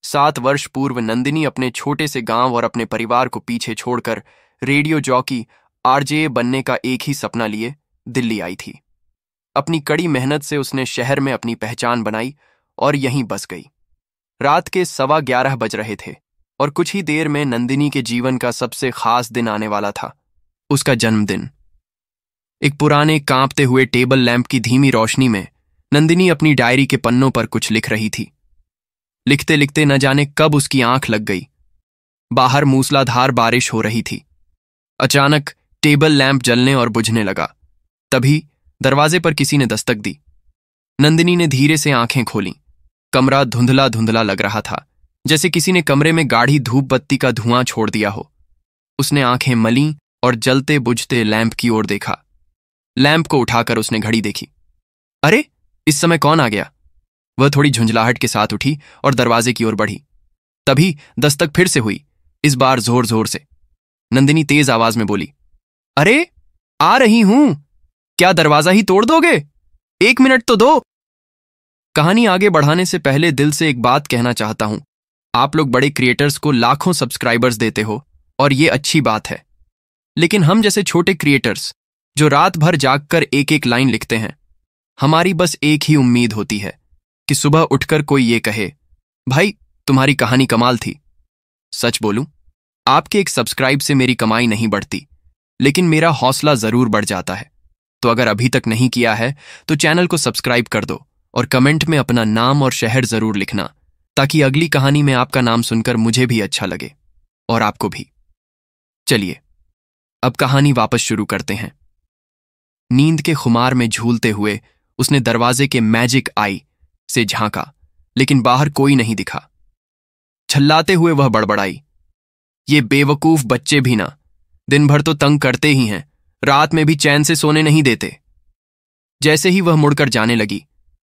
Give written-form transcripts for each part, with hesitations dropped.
7 वर्ष पूर्व नंदिनी अपने छोटे से गांव और अपने परिवार को पीछे छोड़कर रेडियो जॉकी आरजे बनने का एक ही सपना लिए दिल्ली आई थी। अपनी कड़ी मेहनत से उसने शहर में अपनी पहचान बनाई और यहीं बस गई। रात के 11:15 बज रहे थे और कुछ ही देर में नंदिनी के जीवन का सबसे खास दिन आने वाला था, उसका जन्मदिन। एक पुराने कांपते हुए टेबल लैंप की धीमी रोशनी में नंदिनी अपनी डायरी के पन्नों पर कुछ लिख रही थी। लिखते लिखते न जाने कब उसकी आंख लग गई। बाहर मूसलाधार बारिश हो रही थी। अचानक टेबल लैंप जलने और बुझने लगा। तभी दरवाजे पर किसी ने दस्तक दी। नंदिनी ने धीरे से आंखें खोलीं। कमरा धुंधला धुंधला लग रहा था, जैसे किसी ने कमरे में गाढ़ी धूप बत्ती का धुआं छोड़ दिया हो। उसने आंखें मलीं और जलते बुझते लैंप की ओर देखा। लैंप को उठाकर उसने घड़ी देखी। अरे, इस समय कौन आ गया? वह थोड़ी झुंझलाहट के साथ उठी और दरवाजे की ओर बढ़ी। तभी दस्तक फिर से हुई, इस बार जोर जोर से। नंदिनी तेज आवाज में बोली, अरे, आ रही हूं। क्या दरवाजा ही तोड़ दोगे? 1 मिनट तो दो। कहानी आगे बढ़ाने से पहले दिल से एक बात कहना चाहता हूं। आप लोग बड़े क्रिएटर्स को लाखों सब्सक्राइबर्स देते हो और ये अच्छी बात है, लेकिन हम जैसे छोटे क्रिएटर्स जो रात भर जागकर एक एक लाइन लिखते हैं, हमारी बस एक ही उम्मीद होती है कि सुबह उठकर कोई ये कहे, भाई तुम्हारी कहानी कमाल थी। सच बोलूं, आपके एक सब्सक्राइब से मेरी कमाई नहीं बढ़ती, लेकिन मेरा हौसला जरूर बढ़ जाता है। तो अगर अभी तक नहीं किया है तो चैनल को सब्सक्राइब कर दो और कमेंट में अपना नाम और शहर जरूर लिखना, ताकि अगली कहानी में आपका नाम सुनकर मुझे भी अच्छा लगे और आपको भी। चलिए अब कहानी वापस शुरू करते हैं। नींद के खुमार में झूलते हुए उसने दरवाजे के मैजिक आई से झांका, लेकिन बाहर कोई नहीं दिखा। छल्लाते हुए वह बड़बड़ाई, ये बेवकूफ बच्चे भी ना, दिन भर तो तंग करते ही हैं, रात में भी चैन से सोने नहीं देते। जैसे ही वह मुड़कर जाने लगी,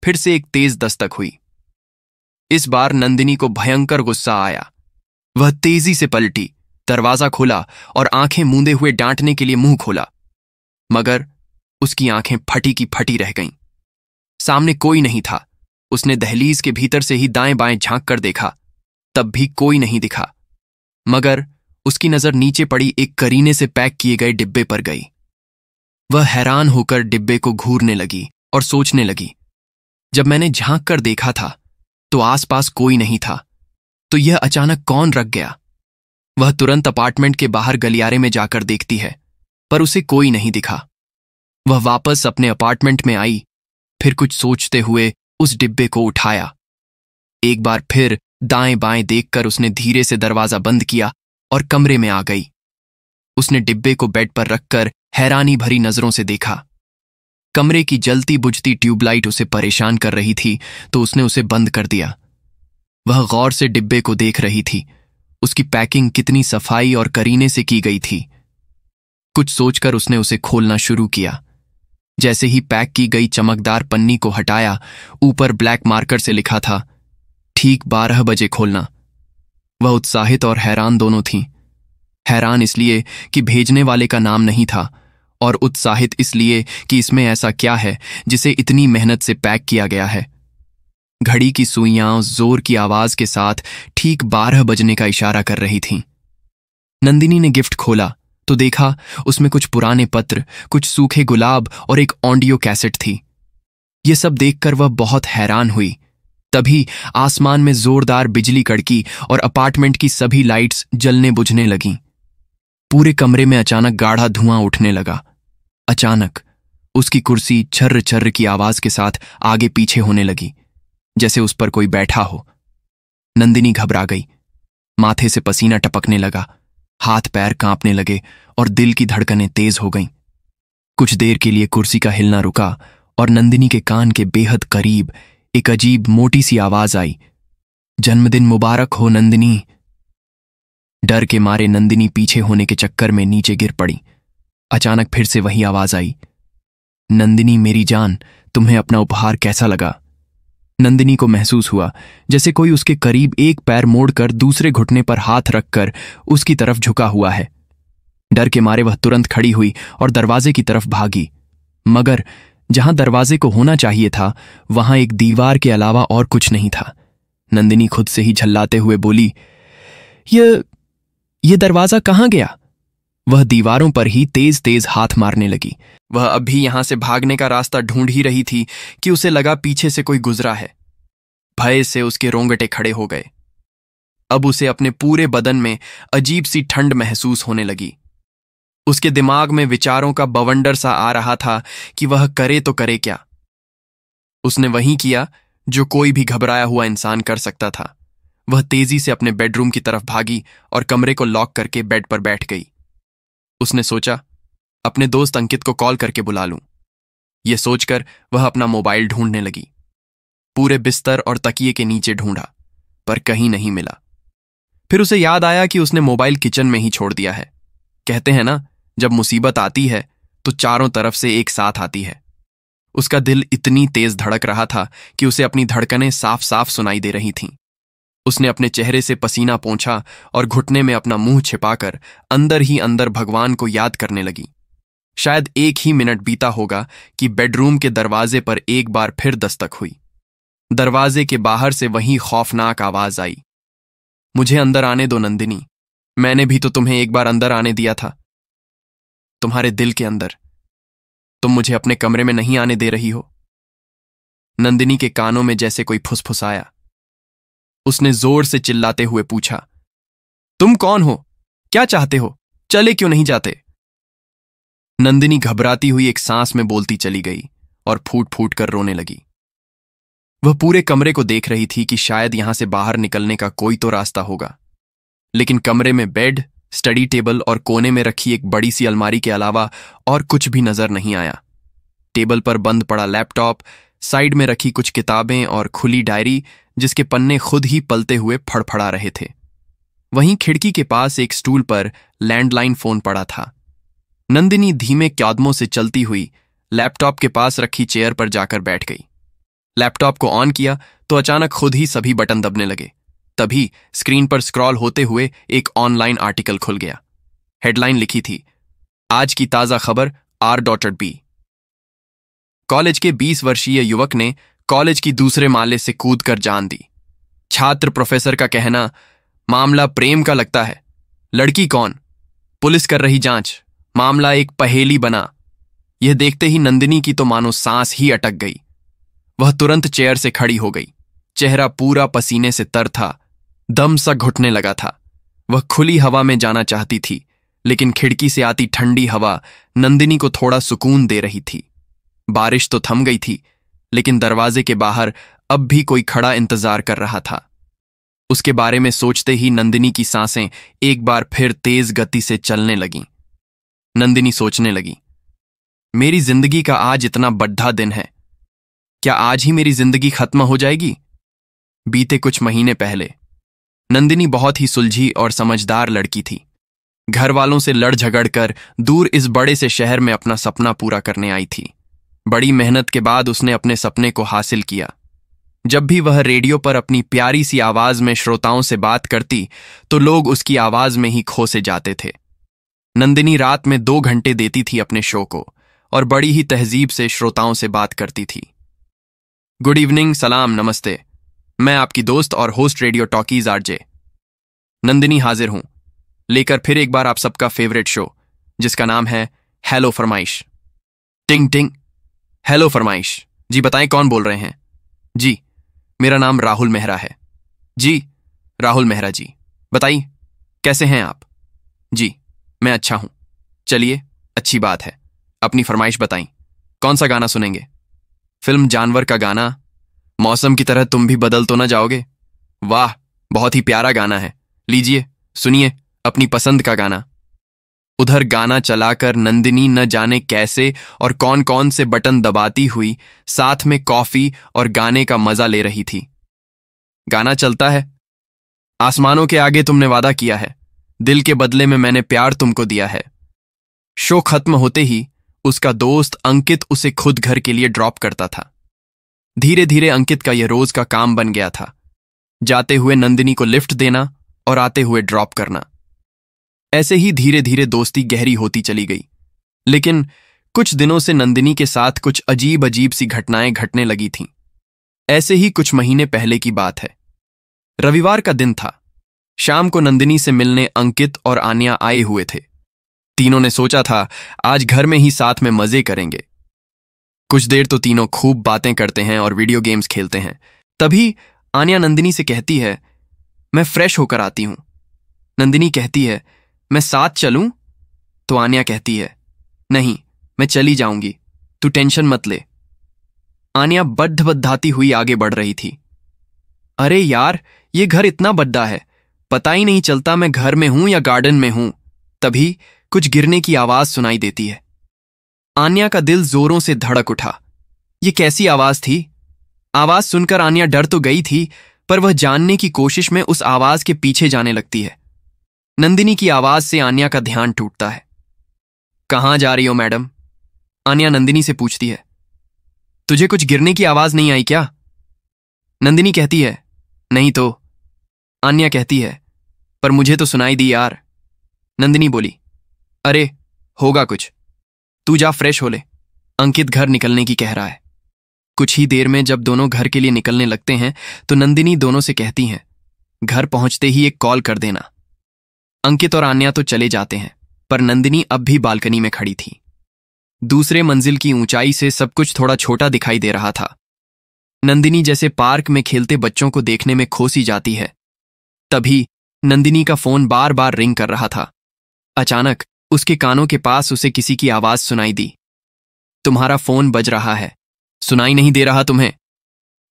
फिर से एक तेज दस्तक हुई। इस बार नंदिनी को भयंकर गुस्सा आया। वह तेजी से पलटी, दरवाजा खोला और आंखें मूंदे हुए डांटने के लिए मुंह खोला, मगर उसकी आंखें फटी की फटी रह गईं। सामने कोई नहीं था। उसने दहलीज के भीतर से ही दाएं बाएं झांक कर देखा, तब भी कोई नहीं दिखा, मगर उसकी नजर नीचे पड़ी एक करीने से पैक किए गए डिब्बे पर गई। वह हैरान होकर डिब्बे को घूरने लगी और सोचने लगी, जब मैंने झांक कर देखा था तो आसपास कोई नहीं था, तो यह अचानक कौन रख गया? वह तुरंत अपार्टमेंट के बाहर गलियारे में जाकर देखती है, पर उसे कोई नहीं दिखा। वह वापस अपने अपार्टमेंट में आई, फिर कुछ सोचते हुए उस डिब्बे को उठाया। एक बार फिर दाएं बाएं देखकर उसने धीरे से दरवाजा बंद किया और कमरे में आ गई। उसने डिब्बे को बेड पर रखकर हैरानी भरी नजरों से देखा। कमरे की जलती बुझती ट्यूबलाइट उसे परेशान कर रही थी, तो उसने उसे बंद कर दिया। वह गौर से डिब्बे को देख रही थी। उसकी पैकिंग कितनी सफाई और करीने से की गई थी। कुछ सोचकर उसने उसे खोलना शुरू किया। जैसे ही पैक की गई चमकदार पन्नी को हटाया, ऊपर ब्लैक मार्कर से लिखा था, ठीक 12 बजे खोलना। वह उत्साहित और हैरान दोनों थीं। हैरान इसलिए कि भेजने वाले का नाम नहीं था, और उत्साहित इसलिए कि इसमें ऐसा क्या है जिसे इतनी मेहनत से पैक किया गया है। घड़ी की सुइयां जोर की आवाज के साथ ठीक 12 बजने का इशारा कर रही थीं। नंदिनी ने गिफ्ट खोला तो देखा उसमें कुछ पुराने पत्र, कुछ सूखे गुलाब और एक ऑडियो कैसेट थी। ये सब देखकर वह बहुत हैरान हुई। तभी आसमान में जोरदार बिजली कड़की और अपार्टमेंट की सभी लाइट्स जलने बुझने लगीं। पूरे कमरे में अचानक गाढ़ा धुआं उठने लगा। अचानक उसकी कुर्सी छर्र छर्र की आवाज के साथ आगे पीछे होने लगी, जैसे उस पर कोई बैठा हो। नंदिनी घबरा गई। माथे से पसीना टपकने लगा, हाथ पैर कांपने लगे और दिल की धड़कनें तेज हो गईं। कुछ देर के लिए कुर्सी का हिलना रुका और नंदिनी के कान के बेहद करीब एक अजीब मोटी सी आवाज आई, जन्मदिन मुबारक हो नंदिनी। डर के मारे नंदिनी पीछे होने के चक्कर में नीचे गिर पड़ी। अचानक फिर से वही आवाज आई, नंदिनी मेरी जान, तुम्हें अपना उपहार कैसा लगा? नंदिनी को महसूस हुआ जैसे कोई उसके करीब एक पैर मोड़कर दूसरे घुटने पर हाथ रखकर उसकी तरफ झुका हुआ है। डर के मारे वह तुरंत खड़ी हुई और दरवाजे की तरफ भागी, मगर जहां दरवाजे को होना चाहिए था वहां एक दीवार के अलावा और कुछ नहीं था। नंदिनी खुद से ही झल्लाते हुए बोली, ये दरवाजा कहाँ गया? वह दीवारों पर ही तेज तेज हाथ मारने लगी। वह अभी यहां से भागने का रास्ता ढूंढ ही रही थी कि उसे लगा पीछे से कोई गुजरा है। भय से उसके रोंगटे खड़े हो गए। अब उसे अपने पूरे बदन में अजीब सी ठंड महसूस होने लगी। उसके दिमाग में विचारों का बवंडर सा आ रहा था कि वह करे तो करे क्या। उसने वही किया जो कोई भी घबराया हुआ इंसान कर सकता था। वह तेजी से अपने बेडरूम की तरफ भागी और कमरे को लॉक करके बेड पर बैठ गई। उसने सोचा, अपने दोस्त अंकित को कॉल करके बुला लूं। यह सोचकर वह अपना मोबाइल ढूंढने लगी। पूरे बिस्तर और तकिए के नीचे ढूंढा, पर कहीं नहीं मिला। फिर उसे याद आया कि उसने मोबाइल किचन में ही छोड़ दिया है। कहते हैं ना, जब मुसीबत आती है तो चारों तरफ से एक साथ आती है। उसका दिल इतनी तेज धड़क रहा था कि उसे अपनी धड़कनें साफ साफ सुनाई दे रही थीं। उसने अपने चेहरे से पसीना पोंछा और घुटने में अपना मुंह छिपाकर अंदर ही अंदर भगवान को याद करने लगी। शायद 1 ही मिनट बीता होगा कि बेडरूम के दरवाजे पर एक बार फिर दस्तक हुई। दरवाजे के बाहर से वही खौफनाक आवाज आई, मुझे अंदर आने दो नंदिनी, मैंने भी तो तुम्हें एक बार अंदर आने दिया था। तुम्हारे दिल के अंदर। तुम मुझे अपने कमरे में नहीं आने दे रही हो। नंदिनी के कानों में जैसे कोई फुसफुसाया। उसने जोर से चिल्लाते हुए पूछा, तुम कौन हो? क्या चाहते हो? चले क्यों नहीं जाते? नंदिनी घबराती हुई एक सांस में बोलती चली गई और फूट फूट कर रोने लगी। वह पूरे कमरे को देख रही थी कि शायद यहां से बाहर निकलने का कोई तो रास्ता होगा, लेकिन कमरे में बेड, स्टडी टेबल और कोने में रखी एक बड़ी सी अलमारी के अलावा और कुछ भी नजर नहीं आया। टेबल पर बंद पड़ा लैपटॉप, साइड में रखी कुछ किताबें और खुली डायरी जिसके पन्ने खुद ही पलते हुए फड़फड़ा रहे थे। वहीं खिड़की के पास एक स्टूल पर लैंडलाइन फोन पड़ा था। नंदिनी धीमे कदमों से चलती हुई लैपटॉप के पास रखी चेयर पर जाकर बैठ गई। लैपटॉप को ऑन किया तो अचानक खुद ही सभी बटन दबने लगे। तभी स्क्रीन पर स्क्रॉल होते हुए एक ऑनलाइन आर्टिकल खुल गया। हेडलाइन लिखी थी, आज की ताजा खबर R.B। कॉलेज के 20 वर्षीय युवक ने कॉलेज की दूसरे माले से कूदकर जान दी। छात्र प्रोफेसर का कहना, मामला प्रेम का लगता है। लड़की कौन? पुलिस कर रही जांच। मामला एक पहेली बना। यह देखते ही नंदिनी की तो मानो सांस ही अटक गई। वह तुरंत चेयर से खड़ी हो गई। चेहरा पूरा पसीने से तर था, दम सा घुटने लगा था। वह खुली हवा में जाना चाहती थी, लेकिन खिड़की से आती ठंडी हवा नंदिनी को थोड़ा सुकून दे रही थी। बारिश तो थम गई थी, लेकिन दरवाजे के बाहर अब भी कोई खड़ा इंतजार कर रहा था। उसके बारे में सोचते ही नंदिनी की सांसें एक बार फिर तेज गति से चलने लगीं। नंदिनी सोचने लगी, मेरी जिंदगी का आज इतना बड़ा दिन है। क्या आज ही मेरी जिंदगी खत्म हो जाएगी? बीते कुछ महीने पहले नंदिनी बहुत ही सुलझी और समझदार लड़की थी। घर वालों से लड़ झगड़ कर दूर इस बड़े से शहर में अपना सपना पूरा करने आई थी। बड़ी मेहनत के बाद उसने अपने सपने को हासिल किया। जब भी वह रेडियो पर अपनी प्यारी सी आवाज में श्रोताओं से बात करती तो लोग उसकी आवाज में ही खो से जाते थे। नंदिनी रात में 2 घंटे देती थी अपने शो को और बड़ी ही तहजीब से श्रोताओं से बात करती थी। गुड इवनिंग, सलाम, नमस्ते। मैं आपकी दोस्त और host radio talkies RJ Nandini हाजिर हूं, लेकर फिर एक बार आप सबका फेवरेट शो, जिसका नाम है हेलो फरमाइश। टिंग टिंग। हेलो फरमाइश। जी बताएं, कौन बोल रहे हैं? जी, मेरा नाम राहुल मेहरा है। जी, राहुल मेहरा जी, बताइए कैसे हैं आप? जी, मैं अच्छा हूं। चलिए, अच्छी बात है। अपनी फरमाइश बताइए, कौन सा गाना सुनेंगे? फिल्म जानवर का गाना, मौसम की तरह तुम भी बदल तो ना जाओगे। वाह, बहुत ही प्यारा गाना है। लीजिए, सुनिए अपनी पसंद का गाना। उधर गाना चलाकर नंदिनी न जाने कैसे और कौन कौन से बटन दबाती हुई साथ में कॉफी और गाने का मजा ले रही थी। गाना चलता है, आसमानों के आगे तुमने वादा किया है, दिल के बदले में मैंने प्यार तुमको दिया है। शो खत्म होते ही उसका दोस्त अंकित उसे खुद घर के लिए ड्रॉप करता था। धीरे धीरे अंकित का यह रोज का काम बन गया था, जाते हुए नंदिनी को लिफ्ट देना और आते हुए ड्रॉप करना। ऐसे ही धीरे धीरे दोस्ती गहरी होती चली गई। लेकिन कुछ दिनों से नंदिनी के साथ कुछ अजीब अजीब सी घटनाएं घटने लगी थीं। ऐसे ही कुछ महीने पहले की बात है। रविवार का दिन था। शाम को नंदिनी से मिलने अंकित और आन्या आए हुए थे। तीनों ने सोचा था आज घर में ही साथ में मजे करेंगे। कुछ देर तो तीनों खूब बातें करते हैं और वीडियो गेम्स खेलते हैं। तभी आन्या नंदिनी से कहती है, मैं फ्रेश होकर आती हूं। नंदिनी कहती है, मैं साथ चलूं? तो आन्या कहती है, नहीं, मैं चली जाऊंगी, तू टेंशन मत ले। आन्या बद्ध-बद्धाती हुई आगे बढ़ रही थी। अरे यार, ये घर इतना बड़ा है, पता ही नहीं चलता मैं घर में हूं या गार्डन में हूं। तभी कुछ गिरने की आवाज सुनाई देती है। आन्या का दिल जोरों से धड़क उठा। ये कैसी आवाज थी? आवाज सुनकर आन्या डर तो गई थी, पर वह जानने की कोशिश में उस आवाज के पीछे जाने लगती है। नंदिनी की आवाज से आन्या का ध्यान टूटता है। कहां जा रही हो मैडम? आन्या नंदिनी से पूछती है। तुझे कुछ गिरने की आवाज नहीं आई क्या? नंदिनी कहती है, नहीं तो। आन्या कहती है, पर मुझे तो सुनाई दी यार। नंदिनी बोली, अरे होगा कुछ, तू जा फ्रेश हो ले, अंकित घर निकलने की कह रहा है। कुछ ही देर में जब दोनों घर के लिए निकलने लगते हैं तो नंदिनी दोनों से कहती हैं, घर पहुंचते ही एक कॉल कर देना। अंकित और आन्या तो चले जाते हैं, पर नंदिनी अब भी बालकनी में खड़ी थी। दूसरे मंजिल की ऊंचाई से सब कुछ थोड़ा छोटा दिखाई दे रहा था। नंदिनी जैसे पार्क में खेलते बच्चों को देखने में खोसी जाती है। तभी नंदिनी का फोन बार बार रिंग कर रहा था। अचानक उसके कानों के पास उसे किसी की आवाज सुनाई दी। तुम्हारा फोन बज रहा है, सुनाई नहीं दे रहा तुम्हें?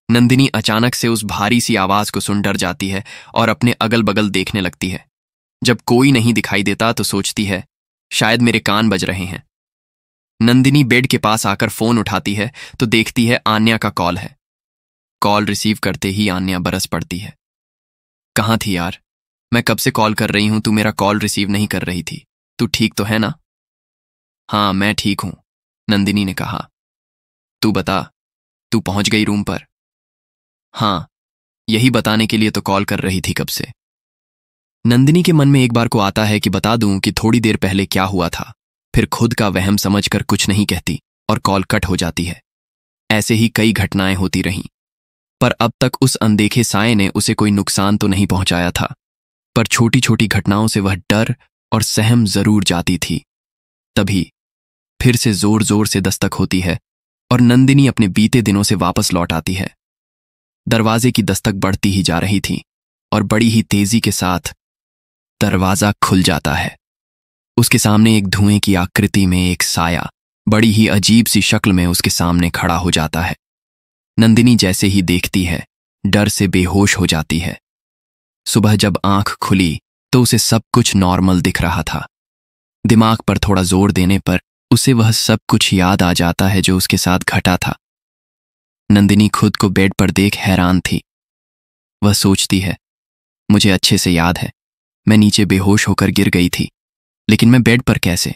नंदिनी अचानक से उस भारी सी आवाज को सुन डर जाती है और अपने अगल बगल देखने लगती है। जब कोई नहीं दिखाई देता तो सोचती है, शायद मेरे कान बज रहे हैं। नंदिनी बेड के पास आकर फोन उठाती है तो देखती है आन्या का कॉल है। कॉल रिसीव करते ही आन्या बरस पड़ती है। कहाँ थी यार? मैं कब से कॉल कर रही हूं, तू मेरा कॉल रिसीव नहीं कर रही थी। तू ठीक तो है ना? हाँ, मैं ठीक हूं, नंदिनी ने कहा। तू बता, तू पहुंच गई रूम पर? हाँ, यही बताने के लिए तो कॉल कर रही थी कब से। नंदिनी के मन में एक बार को आता है कि बता दूं कि थोड़ी देर पहले क्या हुआ था, फिर खुद का वहम समझकर कुछ नहीं कहती और कॉल कट हो जाती है। ऐसे ही कई घटनाएं होती रहीं, पर अब तक उस अनदेखे साए ने उसे कोई नुकसान तो नहीं पहुंचाया था, पर छोटी छोटी घटनाओं से वह डर और सहम जरूर जाती थी। तभी फिर से जोर जोर से दस्तक होती है और नंदिनी अपने बीते दिनों से वापस लौट आती है। दरवाजे की दस्तक बढ़ती ही जा रही थी और बड़ी ही तेजी के साथ दरवाजा खुल जाता है। उसके सामने एक धुएं की आकृति में एक साया बड़ी ही अजीब सी शक्ल में उसके सामने खड़ा हो जाता है। नंदिनी जैसे ही देखती है, डर से बेहोश हो जाती है। सुबह जब आंख खुली तो उसे सब कुछ नॉर्मल दिख रहा था। दिमाग पर थोड़ा जोर देने पर उसे वह सब कुछ याद आ जाता है जो उसके साथ घटा था। नंदिनी खुद को बेड पर देख हैरान थी। वह सोचती है, मुझे अच्छे से याद है, मैं नीचे बेहोश होकर गिर गई थी, लेकिन मैं बेड पर कैसे?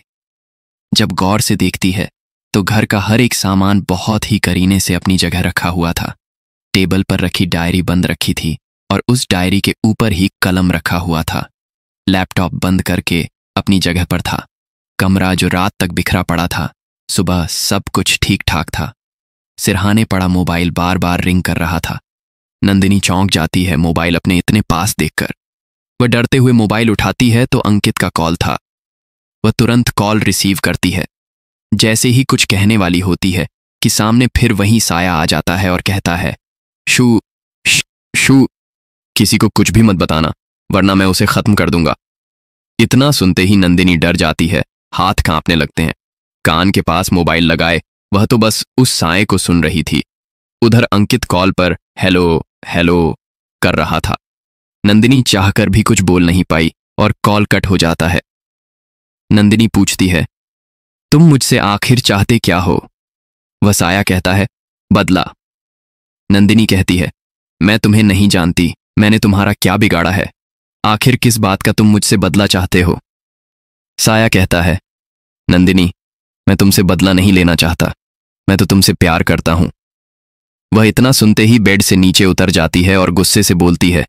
जब गौर से देखती है तो घर का हर एक सामान बहुत ही करीने से अपनी जगह रखा हुआ था। टेबल पर रखी डायरी बंद रखी थी और उस डायरी के ऊपर ही कलम रखा हुआ था। लैपटॉप बंद करके अपनी जगह पर था। कमरा जो रात तक बिखरा पड़ा था, सुबह सब कुछ ठीक ठाक था। सिरहाने पड़ा मोबाइल बार बार रिंग कर रहा था। नंदिनी चौंक जाती है मोबाइल अपने इतने पास देखकर। वह डरते हुए मोबाइल उठाती है तो अंकित का कॉल था। वह तुरंत कॉल रिसीव करती है। जैसे ही कुछ कहने वाली होती है कि सामने फिर वही साया आ जाता है और कहता है, शू शू, किसी को कुछ भी मत बताना वरना मैं उसे खत्म कर दूंगा। इतना सुनते ही नंदिनी डर जाती है, हाथ कांपने लगते हैं। कान के पास मोबाइल लगाए वह तो बस उस साए को सुन रही थी। उधर अंकित कॉल पर हेलो हेलो कर रहा था। नंदिनी चाहकर भी कुछ बोल नहीं पाई और कॉल कट हो जाता है। नंदिनी पूछती है, तुम मुझसे आखिर चाहते क्या हो? वह साया कहता है, बदला। नंदिनी कहती है, मैं तुम्हें नहीं जानती, मैंने तुम्हारा क्या बिगाड़ा है? आखिर किस बात का तुम मुझसे बदला चाहते हो? साया कहता है, नंदिनी, मैं तुमसे बदला नहीं लेना चाहता, मैं तो तुमसे प्यार करता हूं। वह इतना सुनते ही बेड से नीचे उतर जाती है और गुस्से से बोलती है,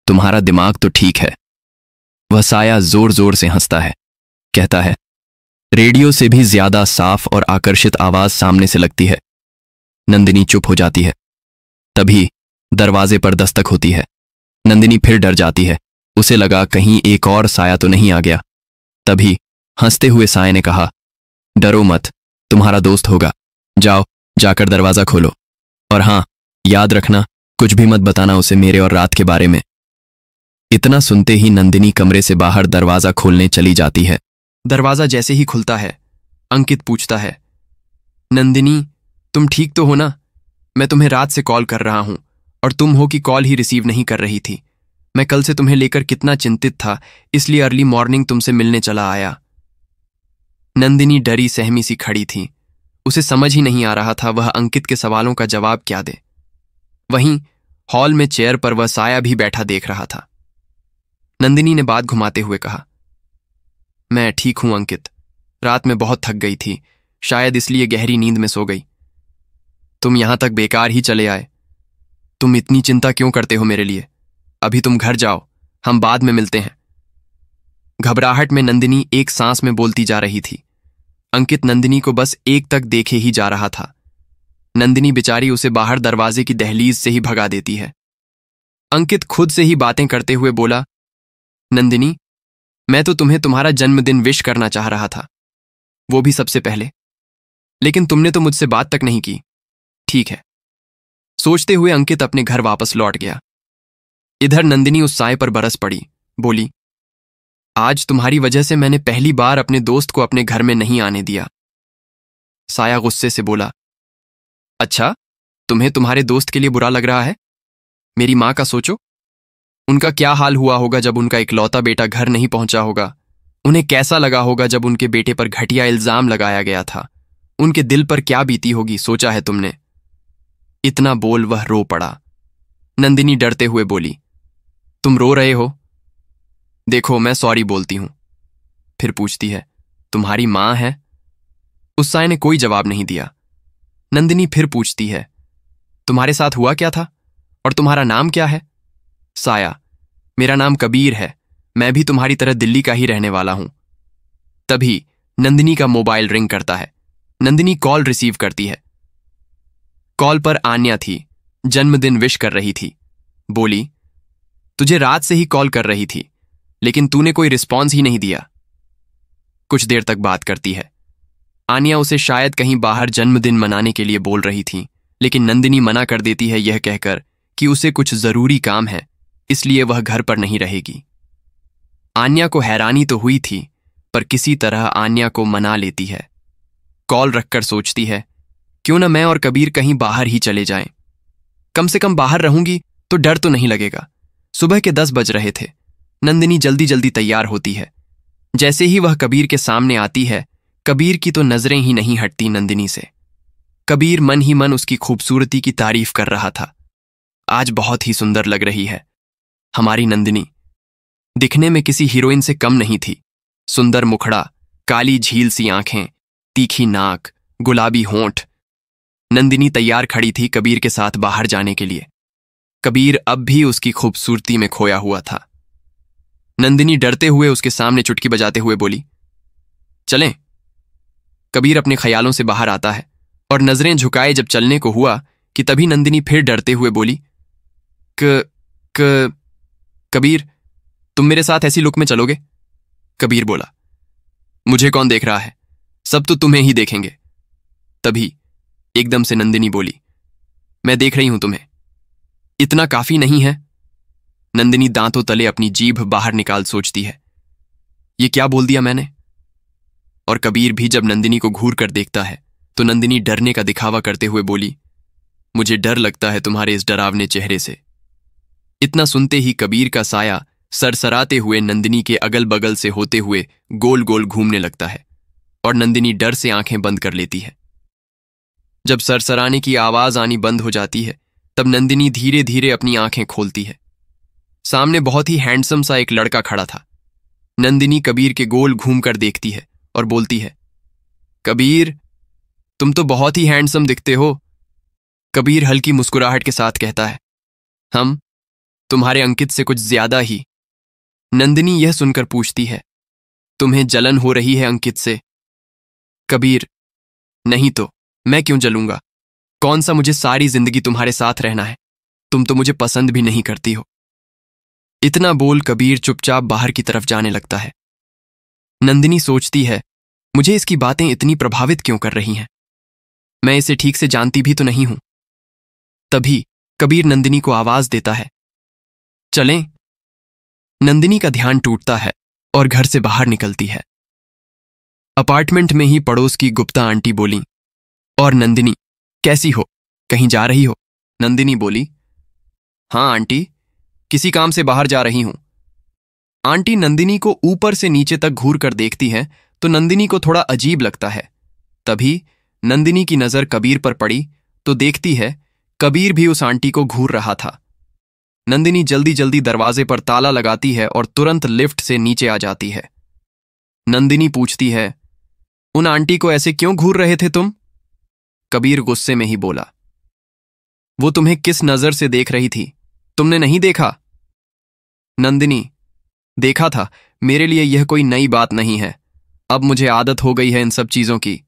तुम्हारा दिमाग तो ठीक है। वह साया जोर जोर से हंसता है, कहता है, रेडियो से भी ज्यादा साफ और आकर्षित आवाज सामने से लगती है। नंदिनी चुप हो जाती है। तभी दरवाजे पर दस्तक होती है। नंदिनी फिर डर जाती है। उसे लगा कहीं एक और साया तो नहीं आ गया। तभी हंसते हुए साया ने कहा, डरो मत, तुम्हारा दोस्त होगा। जाओ, जाकर दरवाजा खोलो। और हाँ, याद रखना, कुछ भी मत बताना उसे मेरे और रात के बारे में। इतना सुनते ही नंदिनी कमरे से बाहर दरवाजा खोलने चली जाती है। दरवाजा जैसे ही खुलता है, अंकित पूछता है, नंदिनी, तुम ठीक तो हो ना? मैं तुम्हें रात से कॉल कर रहा हूं और तुम हो कि कॉल ही रिसीव नहीं कर रही थी। मैं कल से तुम्हें लेकर कितना चिंतित था, इसलिए अर्ली मॉर्निंग तुमसे मिलने चला आया। नंदिनी डरी सहमी सी खड़ी थी। उसे समझ ही नहीं आ रहा था वह अंकित के सवालों का जवाब क्या दे। वहीं हॉल में चेयर पर वह साया भी बैठा देख रहा था। नंदिनी ने बात घुमाते हुए कहा, मैं ठीक हूं अंकित, रात में बहुत थक गई थी, शायद इसलिए गहरी नींद में सो गई। तुम यहां तक बेकार ही चले आए। तुम इतनी चिंता क्यों करते हो मेरे लिए? अभी तुम घर जाओ, हम बाद में मिलते हैं। घबराहट में नंदिनी एक सांस में बोलती जा रही थी। अंकित नंदिनी को बस एक तक देखे ही जा रहा था। नंदिनी बेचारी उसे बाहर दरवाजे की दहलीज से ही भगा देती है। अंकित खुद से ही बातें करते हुए बोला, नंदिनी, मैं तो तुम्हें तुम्हारा जन्मदिन विश करना चाह रहा था, वो भी सबसे पहले, लेकिन तुमने तो मुझसे बात तक नहीं की। ठीक है। सोचते हुए अंकित अपने घर वापस लौट गया। इधर नंदिनी उस साय पर बरस पड़ी, बोली, आज तुम्हारी वजह से मैंने पहली बार अपने दोस्त को अपने घर में नहीं आने दिया। साया गुस्से से बोला, अच्छा, तुम्हें तुम्हारे दोस्त के लिए बुरा लग रहा है? मेरी मां का सोचो, उनका क्या हाल हुआ होगा जब उनका इकलौता बेटा घर नहीं पहुंचा होगा। उन्हें कैसा लगा होगा जब उनके बेटे पर घटिया इल्जाम लगाया गया था। उनके दिल पर क्या बीती होगी, सोचा है तुमने? इतना बोल वह रो पड़ा। नंदिनी डरते हुए बोली, तुम रो रहे हो? देखो, मैं सॉरी बोलती हूं। फिर पूछती है, तुम्हारी मां है? उस साय ने कोई जवाब नहीं दिया। नंदिनी फिर पूछती है, तुम्हारे साथ हुआ क्या था और तुम्हारा नाम क्या है? साया, मेरा नाम कबीर है, मैं भी तुम्हारी तरह दिल्ली का ही रहने वाला हूं। तभी नंदिनी का मोबाइल रिंग करता है। नंदिनी कॉल रिसीव करती है। कॉल पर आन्या थी, जन्मदिन विश कर रही थी। बोली, तुझे रात से ही कॉल कर रही थी, लेकिन तूने कोई रिस्पॉन्स ही नहीं दिया। कुछ देर तक बात करती है। आन्या उसे शायद कहीं बाहर जन्मदिन मनाने के लिए बोल रही थी, लेकिन नंदिनी मना कर देती है यह कहकर कि उसे कुछ जरूरी काम है, इसलिए वह घर पर नहीं रहेगी। आन्या को हैरानी तो हुई थी, पर किसी तरह आन्या को मना लेती है। कॉल रखकर सोचती है, क्यों न मैं और कबीर कहीं बाहर ही चले जाएं। कम से कम बाहर रहूंगी तो डर तो नहीं लगेगा। सुबह के 10 बज रहे थे। नंदिनी जल्दी जल्दी तैयार होती है। जैसे ही वह कबीर के सामने आती है, कबीर की तो नजरें ही नहीं हटती नंदिनी से। कबीर मन ही मन उसकी खूबसूरती की तारीफ कर रहा था। आज बहुत ही सुंदर लग रही है हमारी नंदिनी। दिखने में किसी हीरोइन से कम नहीं थी। सुंदर मुखड़ा, काली झील सी आंखें, तीखी नाक, गुलाबी होंठ। नंदिनी तैयार खड़ी थी कबीर के साथ बाहर जाने के लिए। कबीर अब भी उसकी खूबसूरती में खोया हुआ था। नंदिनी डरते हुए उसके सामने चुटकी बजाते हुए बोली, चलें। कबीर अपने ख्यालों से बाहर आता है और नजरें झुकाए जब चलने को हुआ कि तभी नंदिनी फिर डरते हुए बोली, कबीर, तुम मेरे साथ ऐसी लुक में चलोगे? कबीर बोला, मुझे कौन देख रहा है, सब तो तुम्हें ही देखेंगे। तभी एकदम से नंदिनी बोली, मैं देख रही हूं तुम्हें। इतना काफी नहीं है? नंदिनी दांतों तले अपनी जीभ बाहर निकाल सोचती है, ये क्या बोल दिया मैंने? और कबीर भी जब नंदिनी को घूर कर देखता है तो नंदिनी डरने का दिखावा करते हुए बोली, मुझे डर लगता है तुम्हारे इस डरावने चेहरे से। इतना सुनते ही कबीर का साया सरसराते हुए नंदिनी के अगल बगल से होते हुए गोल गोल घूमने लगता है और नंदिनी डर से आंखें बंद कर लेती है। जब सरसराने की आवाज आनी बंद हो जाती है, तब नंदिनी धीरे धीरे अपनी आंखें खोलती है। सामने बहुत ही हैंडसम सा एक लड़का खड़ा था। नंदिनी कबीर के गोल घूमकर देखती है और बोलती है, कबीर, तुम तो बहुत ही हैंडसम दिखते हो। कबीर हल्की मुस्कुराहट के साथ कहता है, हम तुम्हारे अंकित से कुछ ज्यादा ही। नंदिनी यह सुनकर पूछती है, तुम्हें जलन हो रही है अंकित से? कबीर, नहीं तो मैं क्यों जलूंगा? कौन सा मुझे सारी जिंदगी तुम्हारे साथ रहना है? तुम तो मुझे पसंद भी नहीं करती हो। इतना बोल कबीर चुपचाप बाहर की तरफ जाने लगता है। नंदिनी सोचती है, मुझे इसकी बातें इतनी प्रभावित क्यों कर रही हैं? मैं इसे ठीक से जानती भी तो नहीं हूं। तभी कबीर नंदिनी को आवाज देता है, चलें। नंदिनी का ध्यान टूटता है और घर से बाहर निकलती है। अपार्टमेंट में ही पड़ोस की गुप्ता आंटी बोली, और नंदिनी, कैसी हो? कहीं जा रही हो? नंदिनी बोली, हाँ आंटी, किसी काम से बाहर जा रही हूं। आंटी नंदिनी को ऊपर से नीचे तक घूर कर देखती है तो नंदिनी को थोड़ा अजीब लगता है। तभी नंदिनी की नजर कबीर पर पड़ी तो देखती है कबीर भी उस आंटी को घूर रहा था। नंदिनी जल्दी जल्दी दरवाजे पर ताला लगाती है और तुरंत लिफ्ट से नीचे आ जाती है। नंदिनी पूछती है, उन आंटी को ऐसे क्यों घूर रहे थे तुम? कबीर गुस्से में ही बोला, वो तुम्हें किस नजर से देख रही थी, तुमने नहीं देखा? नंदिनी, देखा था, मेरे लिए यह कोई नई बात नहीं है, अब मुझे आदत हो गई है इन सब चीजों की।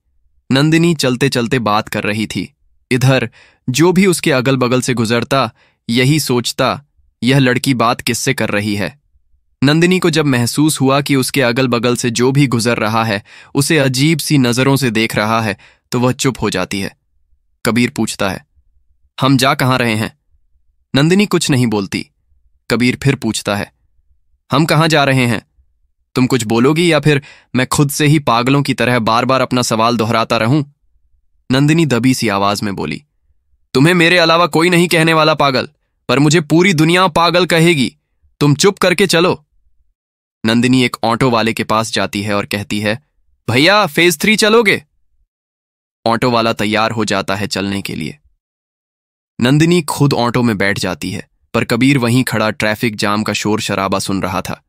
नंदिनी चलते चलते बात कर रही थी। इधर जो भी उसके अगल बगल से गुजरता यही सोचता, यह लड़की बात किससे कर रही है। नंदिनी को जब महसूस हुआ कि उसके अगल बगल से जो भी गुजर रहा है उसे अजीब सी नजरों से देख रहा है तो वह चुप हो जाती है। कबीर पूछता है, हम जा कहाँ रहे हैं? नंदिनी कुछ नहीं बोलती। कबीर फिर पूछता है, हम कहाँ जा रहे हैं? तुम कुछ बोलोगी या फिर मैं खुद से ही पागलों की तरह बार बार अपना सवाल दोहराता रहूं? नंदिनी दबी सी आवाज में बोली, तुम्हें मेरे अलावा कोई नहीं कहने वाला पागल, पर मुझे पूरी दुनिया पागल कहेगी, तुम चुप करके चलो। नंदिनी एक ऑटो वाले के पास जाती है और कहती है, भैया फेज 3 चलोगे? ऑटो वाला तैयार हो जाता है चलने के लिए। नंदिनी खुद ऑटो में बैठ जाती है, पर कबीर वहीं खड़ा ट्रैफिक जाम का शोर शराबा सुन रहा था।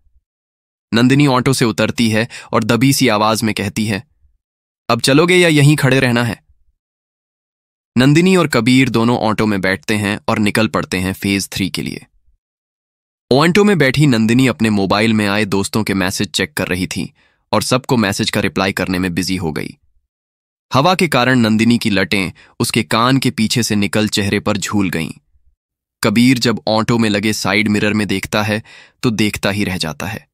नंदिनी ऑटो से उतरती है और दबी सी आवाज में कहती है, अब चलोगे या यहीं खड़े रहना है? नंदिनी और कबीर दोनों ऑटो में बैठते हैं और निकल पड़ते हैं फेज 3 के लिए। ऑटो में बैठी नंदिनी अपने मोबाइल में आए दोस्तों के मैसेज चेक कर रही थी और सबको मैसेज का रिप्लाई करने में बिजी हो गई। हवा के कारण नंदिनी की लटें उसके कान के पीछे से निकल चेहरे पर झूल गईं। कबीर जब ऑटो में लगे साइड मिरर में देखता है तो देखता ही रह जाता है,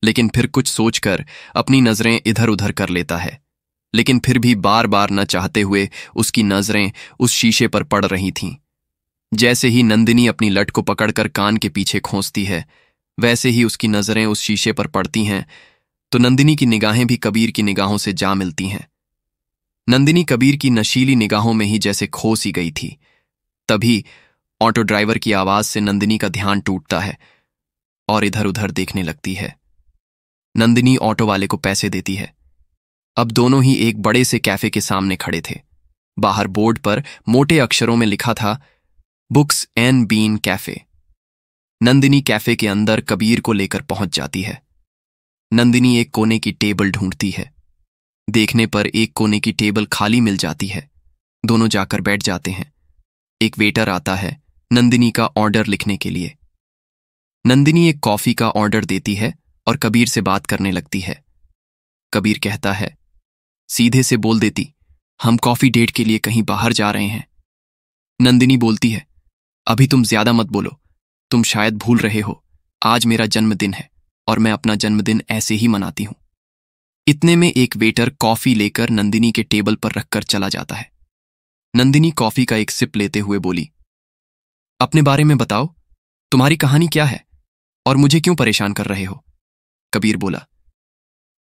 लेकिन फिर कुछ सोचकर अपनी नजरें इधर उधर कर लेता है। लेकिन फिर भी बार बार न चाहते हुए उसकी नजरें उस शीशे पर पड़ रही थीं। जैसे ही नंदिनी अपनी लट को पकड़कर कान के पीछे खोंसती है, वैसे ही उसकी नजरें उस शीशे पर पड़ती हैं तो नंदिनी की निगाहें भी कबीर की निगाहों से जा मिलती हैं। नंदिनी कबीर की नशीली निगाहों में ही जैसे खो सी गई थी। तभी ऑटो ड्राइवर की आवाज से नंदिनी का ध्यान टूटता है और इधर उधर देखने लगती है। नंदिनी ऑटो वाले को पैसे देती है। अब दोनों ही एक बड़े से कैफे के सामने खड़े थे। बाहर बोर्ड पर मोटे अक्षरों में लिखा था, books and bean cafe. Nandini cafe के अंदर कबीर को लेकर पहुंच जाती है। नंदिनी एक कोने की टेबल ढूंढती है। देखने पर एक कोने की टेबल खाली मिल जाती है। दोनों जाकर बैठ जाते हैं। एक वेटर आता है नंदिनी का ऑर्डर लिखने के लिए। नंदिनी एक कॉफी का ऑर्डर देती है और कबीर से बात करने लगती है। कबीर कहता है, सीधे से बोल देती, हम कॉफी डेट के लिए कहीं बाहर जा रहे हैं। नंदिनी बोलती है, अभी तुम ज्यादा मत बोलो, तुम शायद भूल रहे हो, आज मेरा जन्मदिन है और मैं अपना जन्मदिन ऐसे ही मनाती हूं। इतने में एक वेटर कॉफी लेकर नंदिनी के टेबल पर रखकर चला जाता है। नंदिनी कॉफी का एक सिप लेते हुए बोली, अपने बारे में बताओ, तुम्हारी कहानी क्या है और मुझे क्यों परेशान कर रहे हो? कबीर बोला,